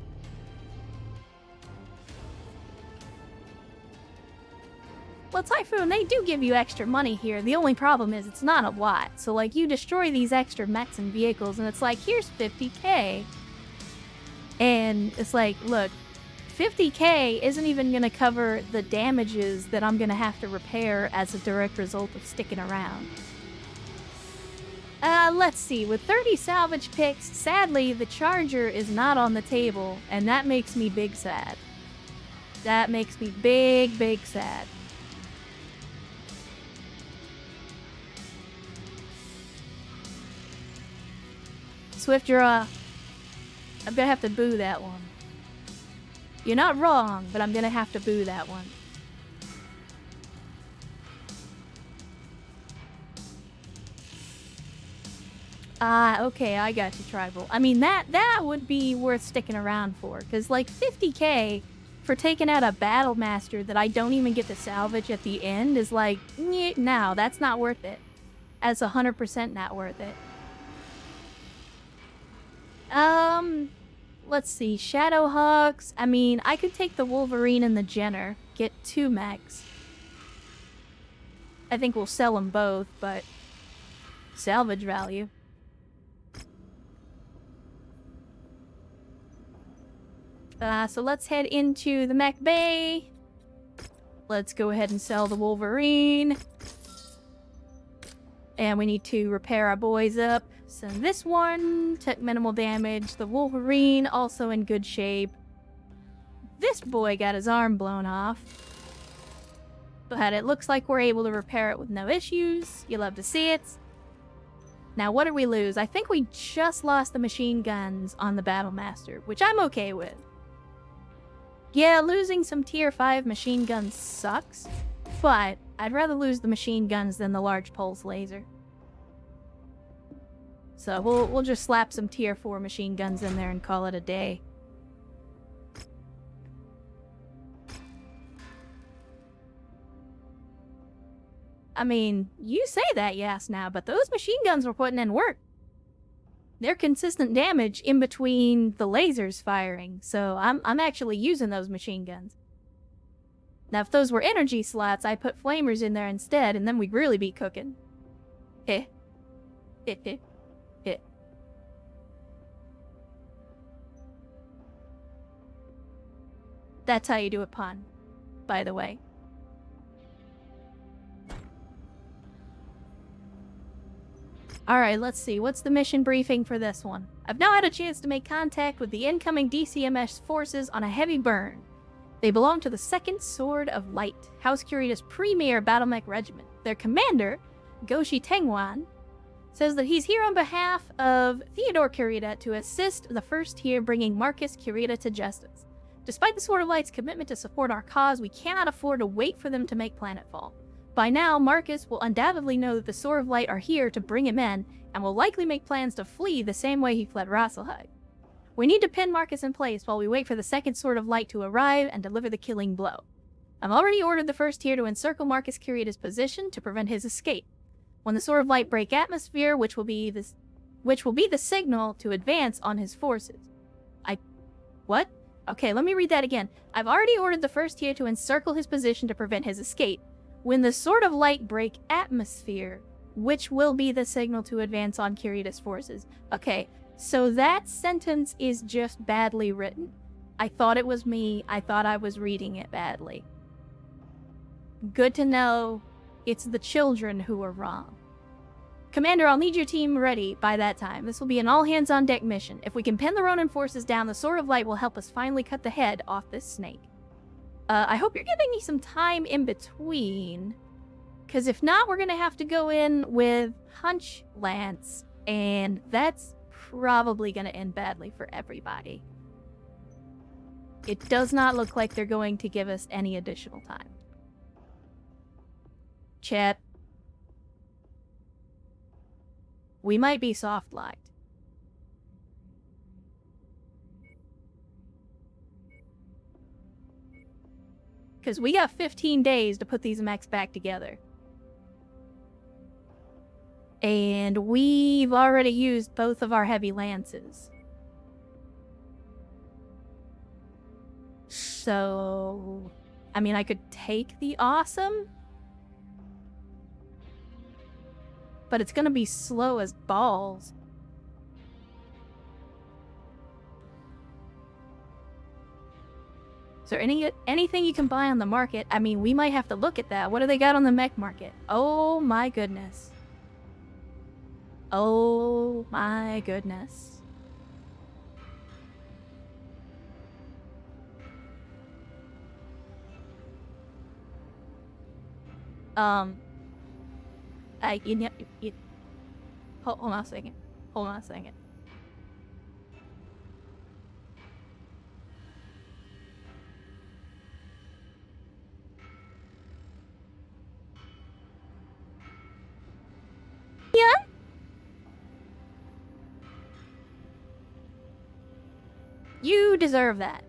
Well, Typhoon, they do give you extra money here. The only problem is it's not a lot. So, like, you destroy these extra mechs and vehicles, and it's like, here's 50k. And it's like, look, 50k isn't even gonna cover the damages that I'm gonna have to repair as a direct result of sticking around. Let's see. With 30 salvage picks, sadly, the Charger is not on the table, and that makes me big sad. That makes me big sad. Swift draw. I'm gonna have to boo that one. You're not wrong, but I'm gonna have to boo that one. Okay, I got you, Tribal. I mean, that would be worth sticking around for, because, like, 50k for taking out a battle master that I don't even get to salvage at the end is like, no, that's not worth it. That's 100% not worth it. Let's see, Shadowhawks. I mean, I could take the Wolverine and the Jenner, get 2 mechs. I think we'll sell them both, but salvage value. So let's head into the mech bay. Let's go ahead and sell the Wolverine. And we need to repair our boys up. So this one took minimal damage. The Wolverine also in good shape. This boy got his arm blown off. But it looks like we're able to repair it with no issues. You love to see it. Now what did we lose? I think we just lost the machine guns on the Battlemaster, which I'm okay with. Yeah, losing some tier 5 machine guns sucks, but I'd rather lose the machine guns than the large pulse laser. So we'll just slap some tier 4 machine guns in there and call it a day. I mean, you say that, yes, now, but those machine guns were putting in work. They're consistent damage in between the lasers firing, so I'm actually using those machine guns. Now, if those were energy slots, I put flamers in there instead, and then we'd really be cooking. Heh. Heh heh. Heh. That's how you do a pun, by the way. Alright, let's see. What's the mission briefing for this one? I've now had a chance to make contact with the incoming DCMS forces on a heavy burn. They belong to the 2nd Sword of Light, House Kurita's premier battlemech regiment. Their commander, Goshi Tengwan, says that he's here on behalf of Theodore Kurita to assist the First Tier bringing Marcus Kurita to justice. Despite the Sword of Light's commitment to support our cause, we cannot afford to wait for them to make planetfall. By now, Marcus will undoubtedly know that the Sword of Light are here to bring him in, and will likely make plans to flee the same way he fled Rasselhug. We need to pin Marcus in place while we wait for the 2nd Sword of Light to arrive and deliver the killing blow. I've already ordered the First Tier to encircle Marcus Kurita's position to prevent his escape. When the Sword of Light break atmosphere, which will be the signal to advance on his forces. What? Okay, let me read that again. I've already ordered the First Tier to encircle his position to prevent his escape. When the Sword of Light break atmosphere, which will be the signal to advance on Kurita's forces. Okay, so that sentence is just badly written. I thought it was me. I thought I was reading it badly. Good to know it's the children who are wrong. Commander, I'll need your team ready by that time. This will be an all-hands-on-deck mission. If we can pin the Ronin forces down, the Sword of Light will help us finally cut the head off this snake. I hope you're giving me some time in between, because if not, we're going to have to go in with Hunch Lance, and that's probably going to end badly for everybody. It does not look like they're going to give us any additional time. Chat. We might be soft-locked. Because we got 15 days to put these mechs back together. And we've already used both of our heavy lances. So, I mean, I could take the awesome, but it's gonna be slow as balls. Is there anything you can buy on the market? I mean, we might have to look at that. What do they got on the mech market? Oh my goodness. Oh my goodness. Hold on a second. Hold on a second. Yeah? You deserve that.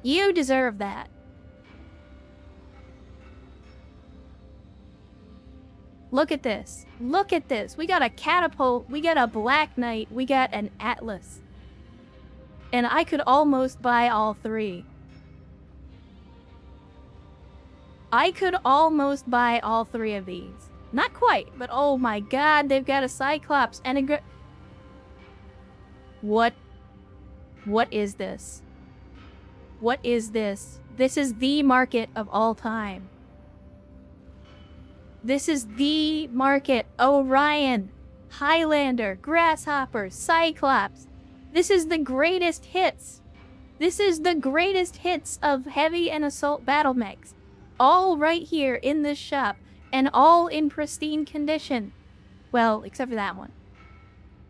You deserve that. Look at this. Look at this. We got a catapult. We got a Black Knight. We got an Atlas. And I could almost buy all three. I could almost buy all three of these. Not quite, but oh my god, they've got a Cyclops and a... What is this? What is this? This is the market of all time. This is the market. Orion, Highlander, Grasshopper, Cyclops. This is the greatest hits. This is the greatest hits of heavy and assault battlemechs. All right here in this shop, and all in pristine condition. Well, except for that one.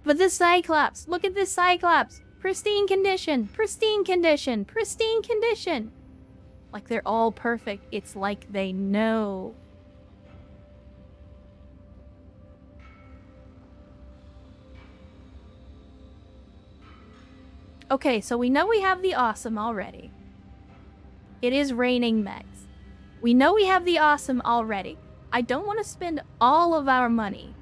But this Cyclops, look at this Cyclops. Pristine condition, pristine condition, pristine condition. Like they're all perfect. It's like they know. Okay, so we know we have the awesome already. It is raining mechs. We know we have the awesome already. I don't want to spend all of our money,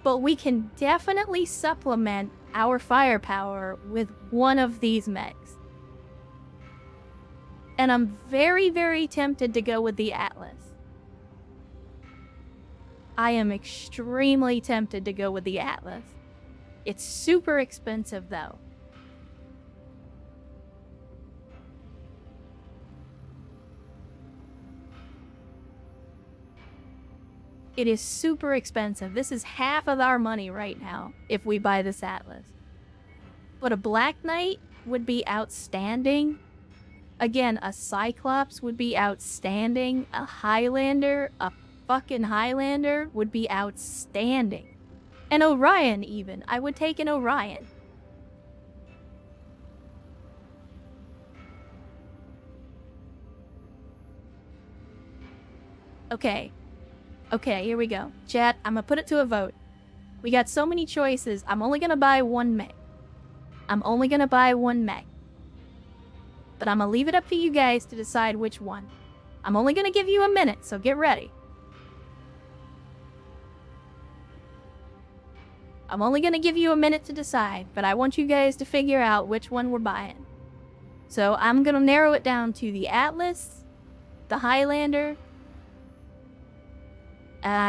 but we can definitely supplement our firepower with one of these mechs. And I'm very, very tempted to go with the Atlas. I am extremely tempted to go with the Atlas. It's super expensive though. It is super expensive. This is half of our money right now if we buy this Atlas. But a Black Knight would be outstanding. Again, a Cyclops would be outstanding. A Highlander, a fucking Highlander would be outstanding. An Orion even. I would take an Orion. Okay. Okay, here we go. Chat, I'm gonna put it to a vote. We got so many choices. I'm only gonna buy one mech. I'm only gonna buy one mech. But I'm gonna leave it up to you guys to decide which one. I'm only gonna give you a minute, so get ready. I'm only gonna give you a minute to decide, but I want you guys to figure out which one we're buying. So I'm gonna narrow it down to the Atlas, the Highlander,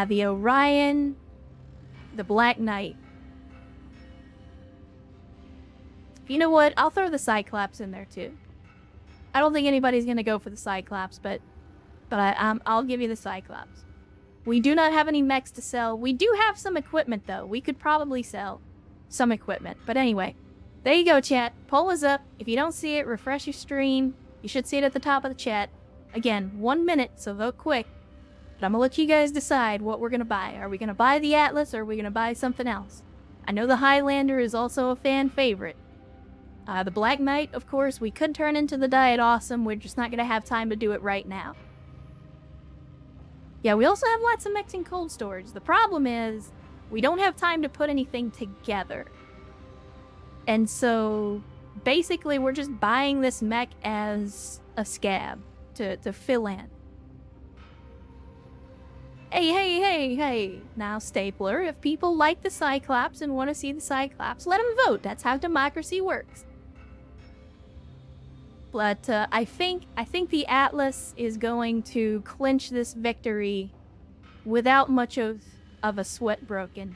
the Orion, the Black Knight. You know what? I'll throw the Cyclops in there too. I don't think anybody's gonna go for the Cyclops, but I'll give you the Cyclops. We do not have any mechs to sell. We do have some equipment though. We could probably sell some equipment. But anyway, there you go, chat. Poll is up. If you don't see it, refresh your stream. You should see it at the top of the chat. Again, 1 minute, so vote quick. But I'm gonna let you guys decide what we're gonna buy. Are we gonna buy the Atlas or are we gonna buy something else? I know the Highlander is also a fan favorite. The Black Knight, of course, we could turn into the Diet Awesome. We're just not gonna have time to do it right now. Yeah, we also have lots of mechs in cold storage. The problem is, we don't have time to put anything together. And so, basically, we're just buying this mech as a scab to fill in. Hey. Now, Stapler, if people like the Cyclops and want to see the Cyclops, let them vote. That's how democracy works. But I think the Atlas is going to clinch this victory without much of a sweat broken.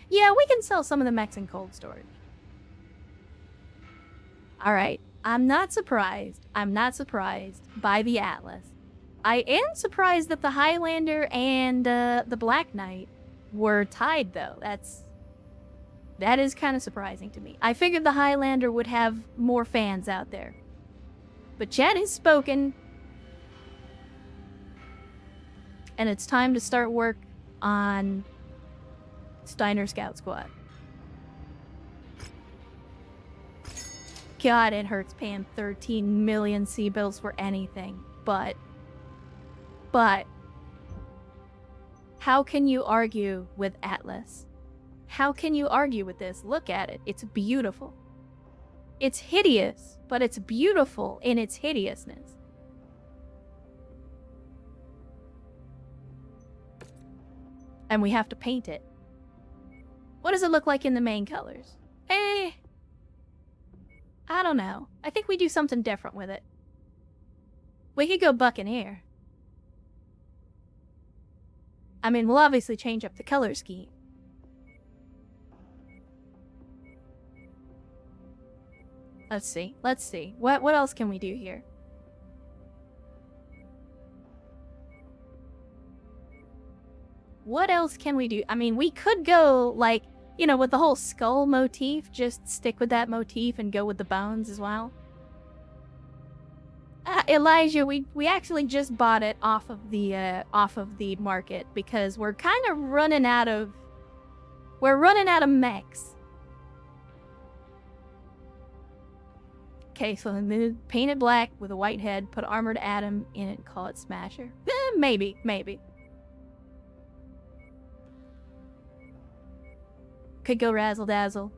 Yeah, we can sell some of the mechs in cold storage. Alright, I'm not surprised by the Atlas. I am surprised that the Highlander and the Black Knight were tied, though. That is kind of surprising to me. I figured the Highlander would have more fans out there. But chat has spoken. And it's time to start work on Steiner Scout Squad. God, it hurts paying 13 million C-bills for anything. But how can you argue with Atlas? How can you argue with this? Look at it. It's beautiful. It's hideous, but it's beautiful in its hideousness. And we have to paint it. What does it look like in the main colors? I don't know. I think we do something different with it. We could go Buccaneer. I mean, we'll obviously change up the color scheme. Let's see. What else can we do here? What else can we do? I mean, we could go, like, you know, with the whole skull motif, just stick with that motif and go with the bones as well. Elijah, we actually just bought it off of the market because we're kind of running out of mechs. Okay, so then paint it black with a white head, put Armored Adam in it, and call it Smasher. Maybe. Could go Razzle Dazzle.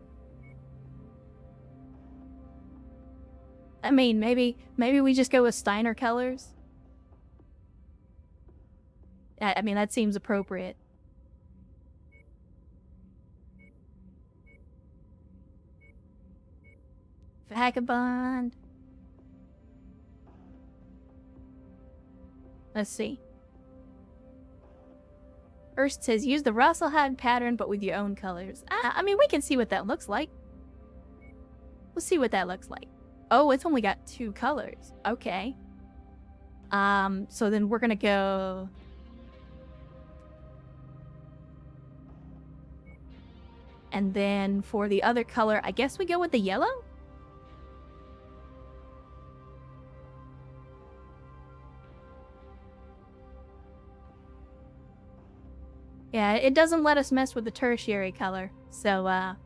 I mean, maybe we just go with Steiner colors. I mean, that seems appropriate. Vagabond. Let's see. Erst says, use the Rasselhad pattern, but with your own colors. I mean, we can see what that looks like. We'll see what that looks like. Oh, it's only got 2 colors. Okay. So then we're gonna go... And then for the other color, I guess we go with the yellow? Yeah, it doesn't let us mess with the tertiary color, so,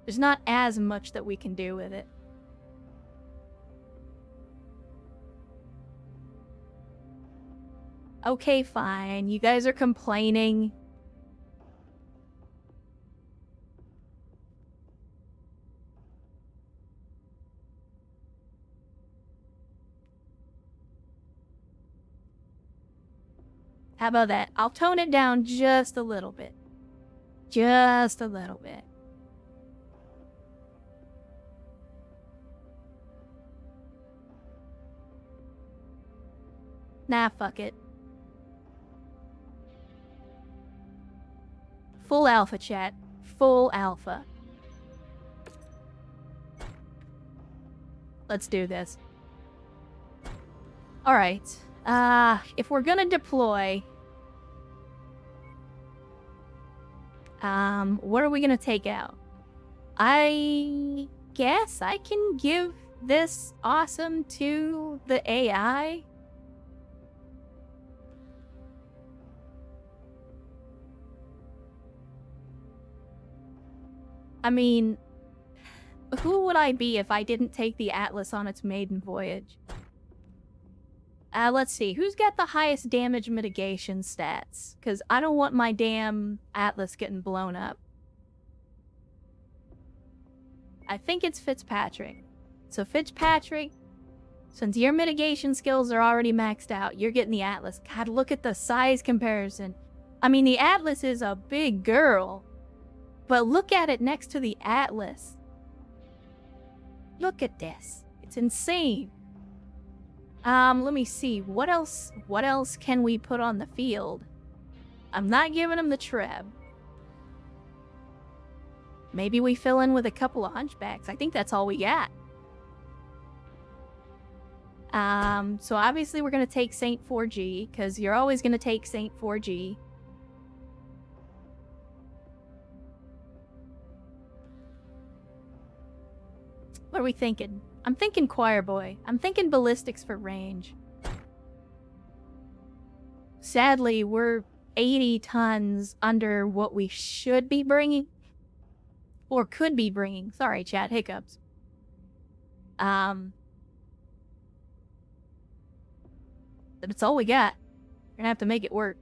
there's not as much that we can do with it. Okay, fine. You guys are complaining. How about that? I'll tone it down just a little bit. Just a little bit. Nah, fuck it. Full alpha, chat. Full alpha. Let's do this. Alright. If we're gonna deploy... what are we gonna take out? I guess I can give this awesome to the AI. I mean, who would I be if I didn't take the Atlas on its maiden voyage? Let's see. Who's got the highest damage mitigation stats? Because I don't want my damn Atlas getting blown up. I think it's Fitzpatrick. So Fitzpatrick, since your mitigation skills are already maxed out, you're getting the Atlas. God, look at the size comparison. I mean, the Atlas is a big girl. But look at it next to the Atlas. Look at this. It's insane. Let me see. What else can we put on the field? I'm not giving him the Treb. Maybe we fill in with a couple of hunchbacks. I think that's all we got. So obviously we're going to take Saint 4G, because you're always going to take Saint 4G. What are we thinking? I'm thinking choir boy. I'm thinking ballistics for range. Sadly, we're 80 tons under what we should be bringing. Or could be bringing. Sorry, chat. Hiccups. But it's all we got. We're gonna have to make it work.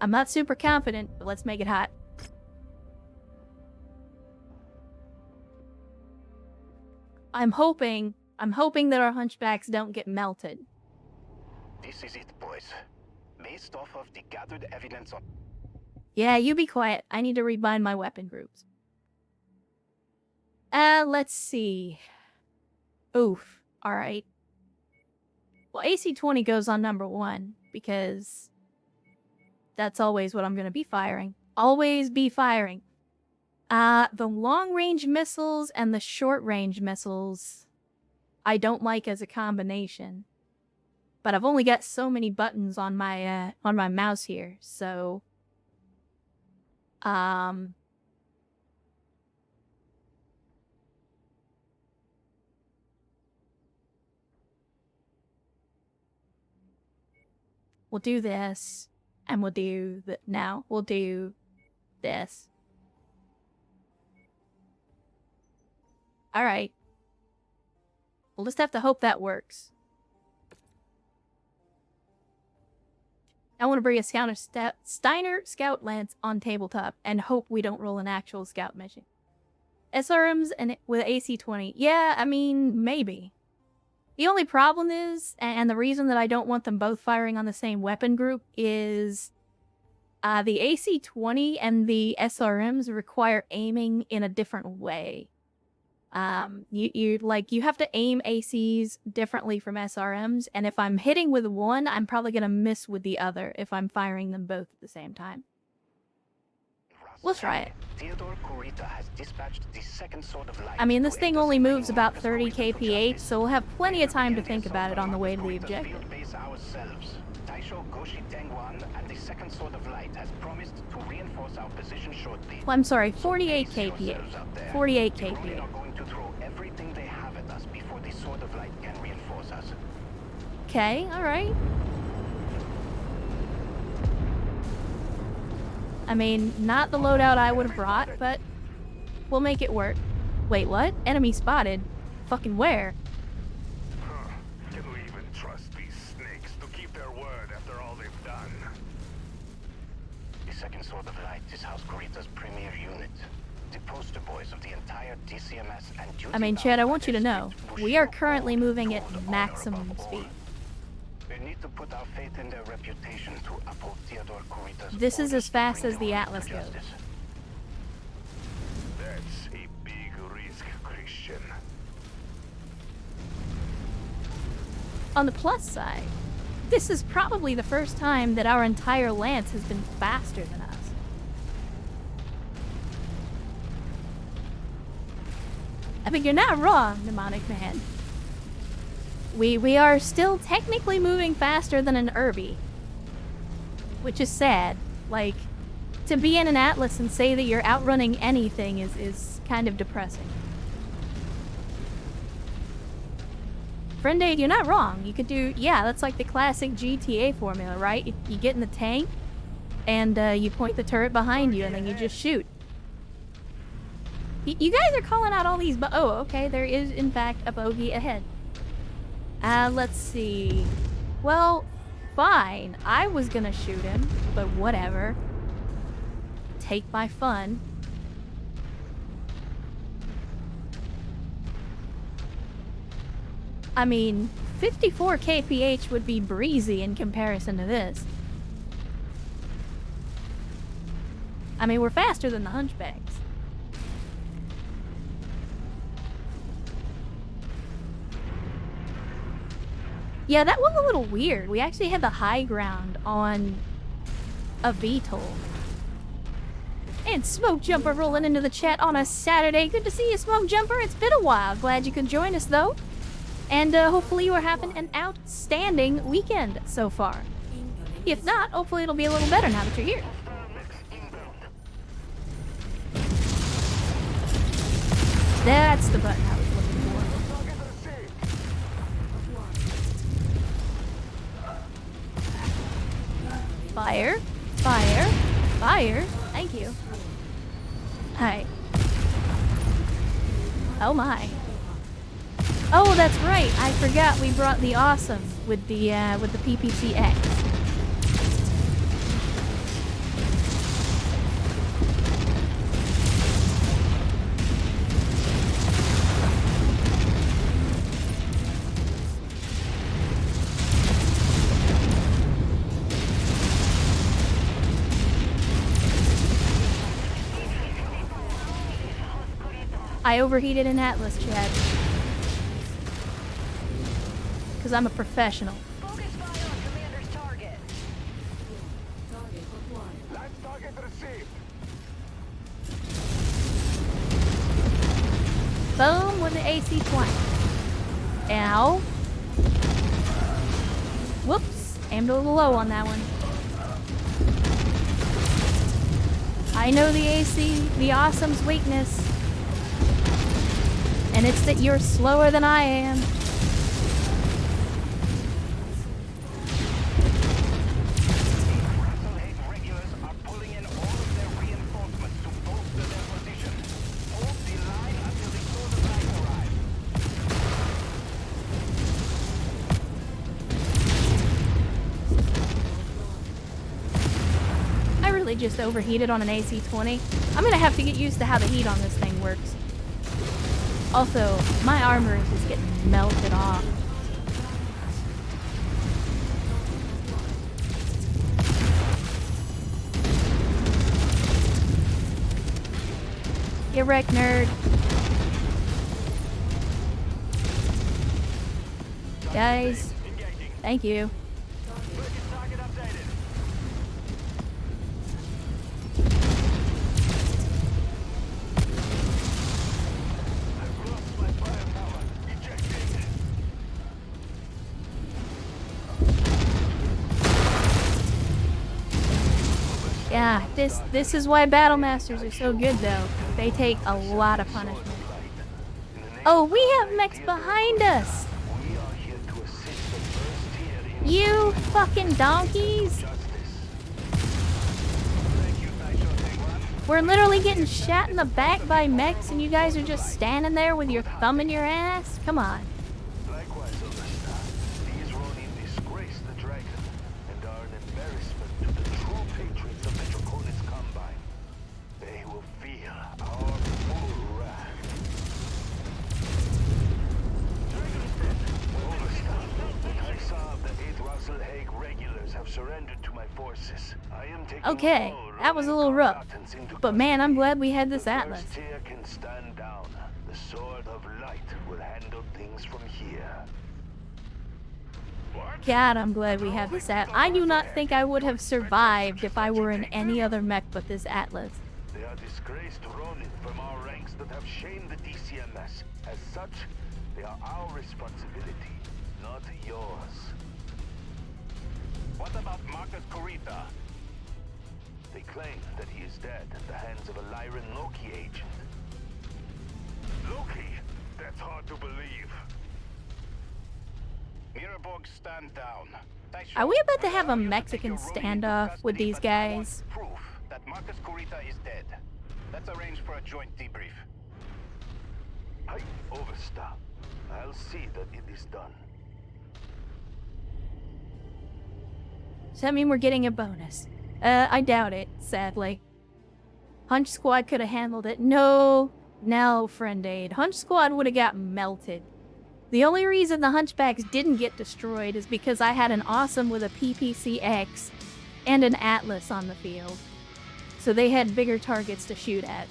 I'm not super confident, but let's make it hot. I'm hoping that our hunchbacks don't get melted. This is it, boys. Based off of the gathered evidence on... Yeah, you be quiet. I need to rebind my weapon groups. Let's see. Oof. Alright. Well, AC-20 goes on number 1, because that's always what I'm going to be firing. Always be firing. The long-range missiles and the short-range missiles I don't like as a combination. But I've only got so many buttons on my mouse here, so... We'll do this, and we'll do we'll do this. Alright. We'll just have to hope that works. I want to bring a Steiner Scout Lance on tabletop and hope we don't roll an actual scout mission. SRMs and with AC-20. Yeah, I mean, maybe. The only problem is, and the reason that I don't want them both firing on the same weapon group is the AC-20 and the SRMs require aiming in a different way. You have to aim ACs differently from SRMs, and if I'm hitting with one, I'm probably gonna miss with the other if I'm firing them both at the same time. We'll try it. Theodore Kurita has dispatched the second sword of light. I mean, this to thing only intercept moves King about Marcus 30 Kurita to kph, justice. so we'll have plenty of time to We think begin about it on the way to the Marcus Kurita's objective. field base ourselves. Taisho Goshi Tengwan and the second sword of light has promised to reinforce our position shortly. Well, I'm sorry, So 48 pace kph. yourselves out there. 48 The Ronin kph. are going to throw everything they have at us before the sword of light can reinforce us. Okay, alright. I mean, not the loadout I would have brought, but we'll make it work. Wait, what? Enemy spotted? Fucking where? Huh. Can we even trust these snakes to keep their word after all they've done? The second sword of light is House Kurita's premier unit. The poster boys of the entire DCMS and duty I mean, Chad, I want you to know, we are currently moving at maximum speed. We need to put our faith in their reputation to uphold Theodore Kurita's This is orders as fast to bring as the Ronin Atlas to goes. justice. That's a big risk, Christian. On the plus side, this is probably the first time that our entire lance has been faster than us. I mean, you're not wrong, Mnemonic Man. We are still technically moving faster than an Irby. Which is sad. Like, to be in an Atlas and say that you're outrunning anything is kind of depressing. Friend Aid, you're not wrong. You could do, yeah, that's like the classic GTA formula, right? You get in the tank, and you point the turret behind you, and then you just shoot. You guys are calling out all these oh, okay, there is, in fact, a bogey ahead. Let's see. Well, fine. I was gonna shoot him, but whatever. Take my fun. I mean, 54 kph would be breezy in comparison to this. I mean, we're faster than the Hunchbacks. Yeah, that was a little weird. We actually had the high ground on a VTOL. And Smoke Jumper rolling into the chat on a Saturday. Good to see you, Smoke Jumper. It's been a while. Glad you could join us, though. And hopefully you are having an outstanding weekend so far. If not, hopefully it'll be a little better now that you're here. That's the button I was looking for. Fire, fire, fire. Thank you. Hi. Oh my. Oh, that's right. I forgot we brought the awesome with the PPCX. I overheated an Atlas, Chad. Because I'm a professional. Focus fire on Commander's target. Last target received. Boom with the AC-20. Ow. Whoops. Aimed a little low on that one. I know the AC, the awesome's weakness. And it's that you're slower than I am. Regulars are pulling in all of their reinforcements to bolster their position. Hold the line until the sword of light arrives. I really just overheated on an AC-20. I'm gonna have to get used to how the heat on this thing works. Also, my armor is just getting melted off. Get wrecked, nerd. Guys, thank you. This is why battle masters are so good though. They take a lot of punishment. Oh, we have mechs behind us! You fucking donkeys! We're literally getting shot in the back by mechs and you guys are just standing there with your thumb in your ass? Come on. Likewise, Augusta, these Ronin disgrace the dragon and are an embarrassment to the true patriots of Metropolis Combine. They will feel our full wrath. I saw the 8th Russell Hague regulars have surrendered to my forces. I am taking Okay, that was a little rough. But man, I'm glad we had this atlas. First tier can stand down. The sword of light will handle things from here. God, I'm glad we have this atlas. I do not think I would have survived if I were in any other mech but this atlas. They are disgraced Ronin from our ranks that have shamed the DCMS. As such, they are our responsibility, not yours. What about Marcus Kurita? They claim that he is dead at the hands of a Lyran Loki agent. Loki? That's hard to believe. Miraborg, stand down. Are we about to have a Mexican standoff with these guys? Proof that Marcus Kurita is dead. Let's arrange for a joint debrief. Hi, Overstar. I'll see that it is done. Does that mean we're getting a bonus? I doubt it, sadly. Hunch Squad could have handled it. No, friend aid. Hunch Squad would have got melted. The only reason the Hunchbacks didn't get destroyed is because I had an awesome with a PPCX and an Atlas on the field. So they had bigger targets to shoot at.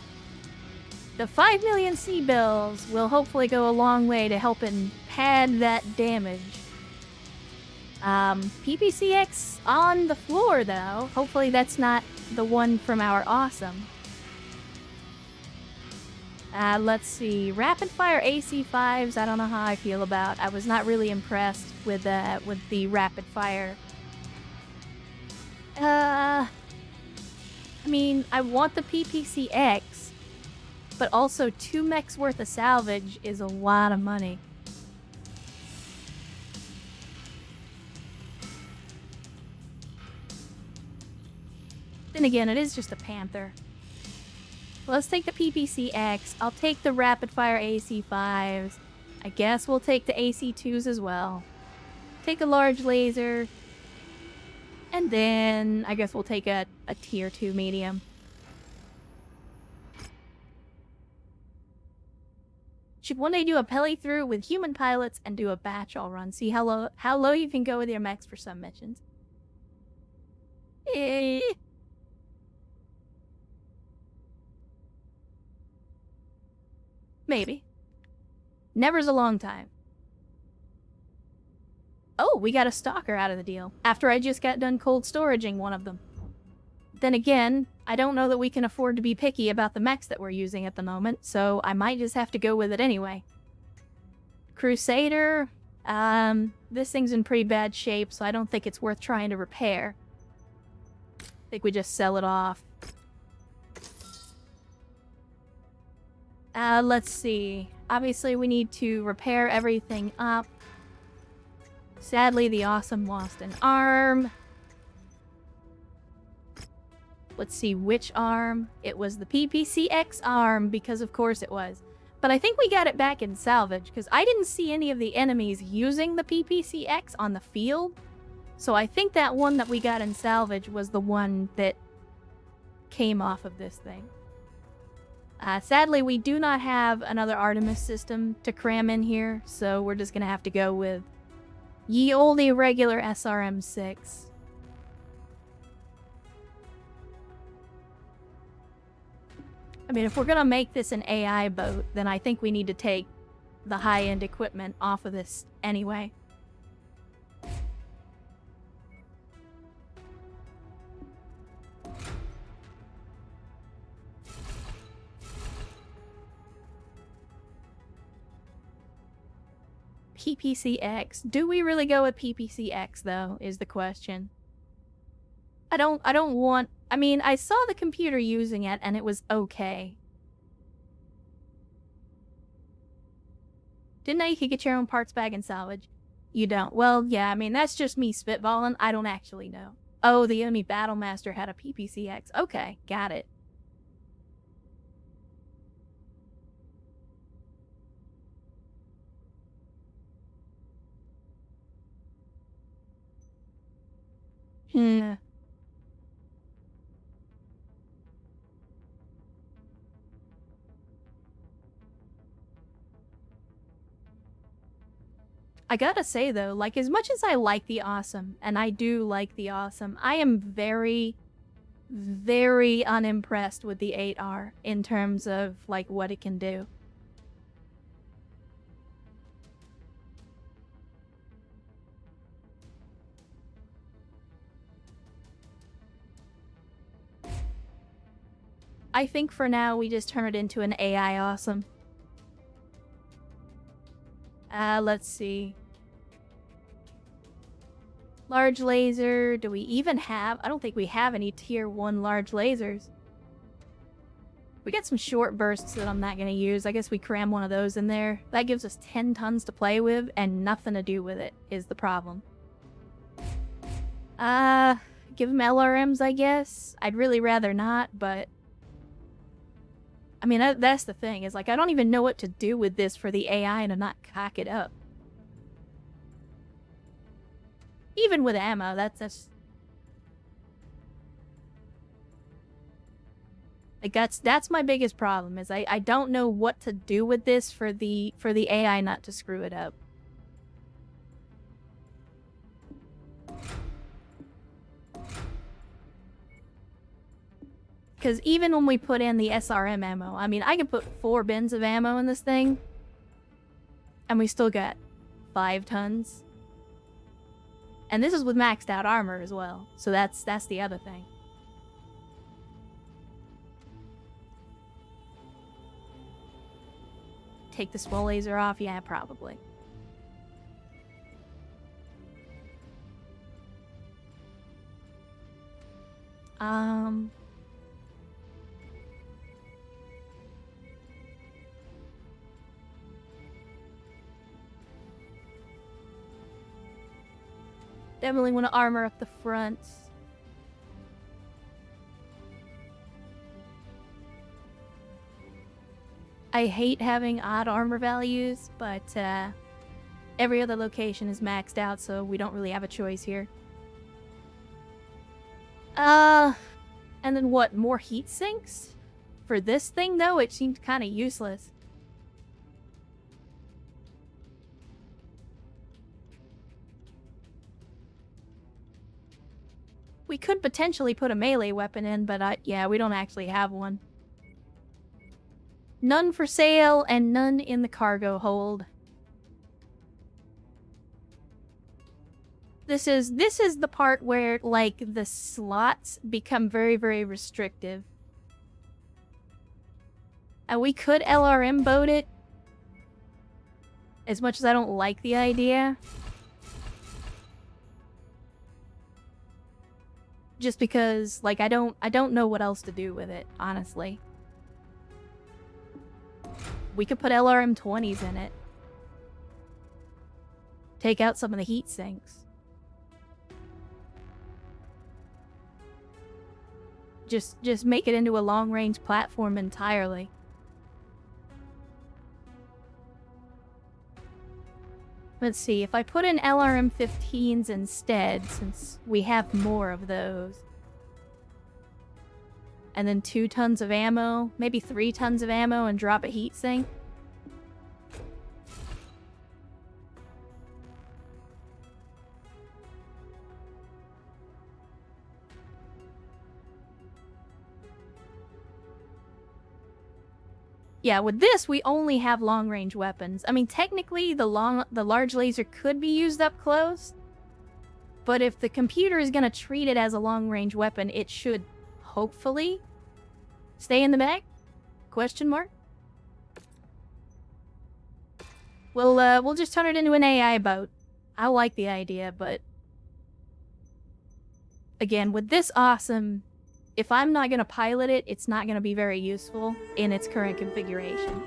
The 5 million C-bills will hopefully go a long way to helping pad that damage. PPCX on the floor, though. Hopefully that's not the one from our awesome. Let's see. Rapid-fire AC-5s, I don't know how I feel about. I was not really impressed with the rapid-fire. I mean, I want the PPCX, but also 2 mechs worth of salvage is a lot of money. Then again, it is just a Panther. Let's take the PPCX. I'll take the rapid-fire AC-5s. I guess we'll take the AC-2s as well. Take a large laser. And then I guess we'll take a tier 2 medium. Should one day do a peli through with human pilots and do a batch all run. See how low you can go with your mechs for some missions. Maybe. Never's a long time. Oh, we got a stalker out of the deal. After I just got done cold storaging one of them. Then again, I don't know that we can afford to be picky about the mechs that we're using at the moment, so I might just have to go with it anyway. Crusader, this thing's in pretty bad shape, so I don't think it's worth trying to repair. I think we just sell it off. Let's see. Obviously, we need to repair everything up. Sadly, the awesome lost an arm. Let's see which arm. It was the PPCX arm, because of course it was. But I think we got it back in salvage, because I didn't see any of the enemies using the PPCX on the field. So I think that one that we got in salvage was the one that came off of this thing. Sadly, we do not have another Artemis system to cram in here, so we're just going to have to go with ye olde regular SRM-6. I mean, if we're going to make this an AI boat, then I think we need to take the high-end equipment off of this anyway. PPCX. Do we really go with PPCX, though, is the question. I don't want... I mean, I saw the computer using it, and it was okay. Didn't know you could get your own parts bag and salvage? You don't. Well, yeah, I mean, that's just me spitballing. I don't actually know. Oh, the enemy battlemaster had a PPCX. Okay, got it. I gotta say, though, like, as much as I like the awesome, and I do like the awesome, I am very, very unimpressed with the 8R in terms of, like, what it can do. I think for now we just turn it into an AI awesome. Let's see. Large laser, do we even have... I don't think we have any tier 1 large lasers. We got some short bursts that I'm not gonna use. I guess we cram one of those in there. That gives us 10 tons to play with and nothing to do with it, is the problem. Give them LRMs, I guess. I'd really rather not, but... I mean, that's the thing, is like, I don't even know what to do with this for the AI to not cock it up. Even with ammo, that's... Like, that's my biggest problem, is I don't know what to do with this for the AI not to screw it up. Because even when we put in the SRM ammo, I mean, I can put 4 bins of ammo in this thing, and we still got 5 tons. And this is with maxed out armor as well, so that's the other thing. Take the small laser off? Yeah, probably. Definitely want to armor up the front. I hate having odd armor values, but every other location is maxed out, so we don't really have a choice here. And then what, more heat sinks? For this thing, though, it seemed kind of useless. We could potentially put a melee weapon in, but yeah, we don't actually have one. None for sale, and none in the cargo hold. This is the part where, like, the slots become very, very restrictive. And we could LRM boat it. As much as I don't like the idea. Just because, like, I don't know what else to do with it, honestly. We could put LRM 20s in it. Take out some of the heat sinks. Just make it into a long-range platform entirely. Let's see, if I put in LRM 15s instead, since we have more of those. And then 2 tons of ammo, maybe 3 tons of ammo, and drop a heat sink. Yeah, with this, we only have long-range weapons. I mean, technically, the large laser could be used up close. But if the computer is going to treat it as a long-range weapon, it should, hopefully, stay in the bag? Question mark? We'll just turn it into an AI boat. I like the idea, but... again, with this awesome, if I'm not going to pilot it, it's not going to be very useful in its current configuration.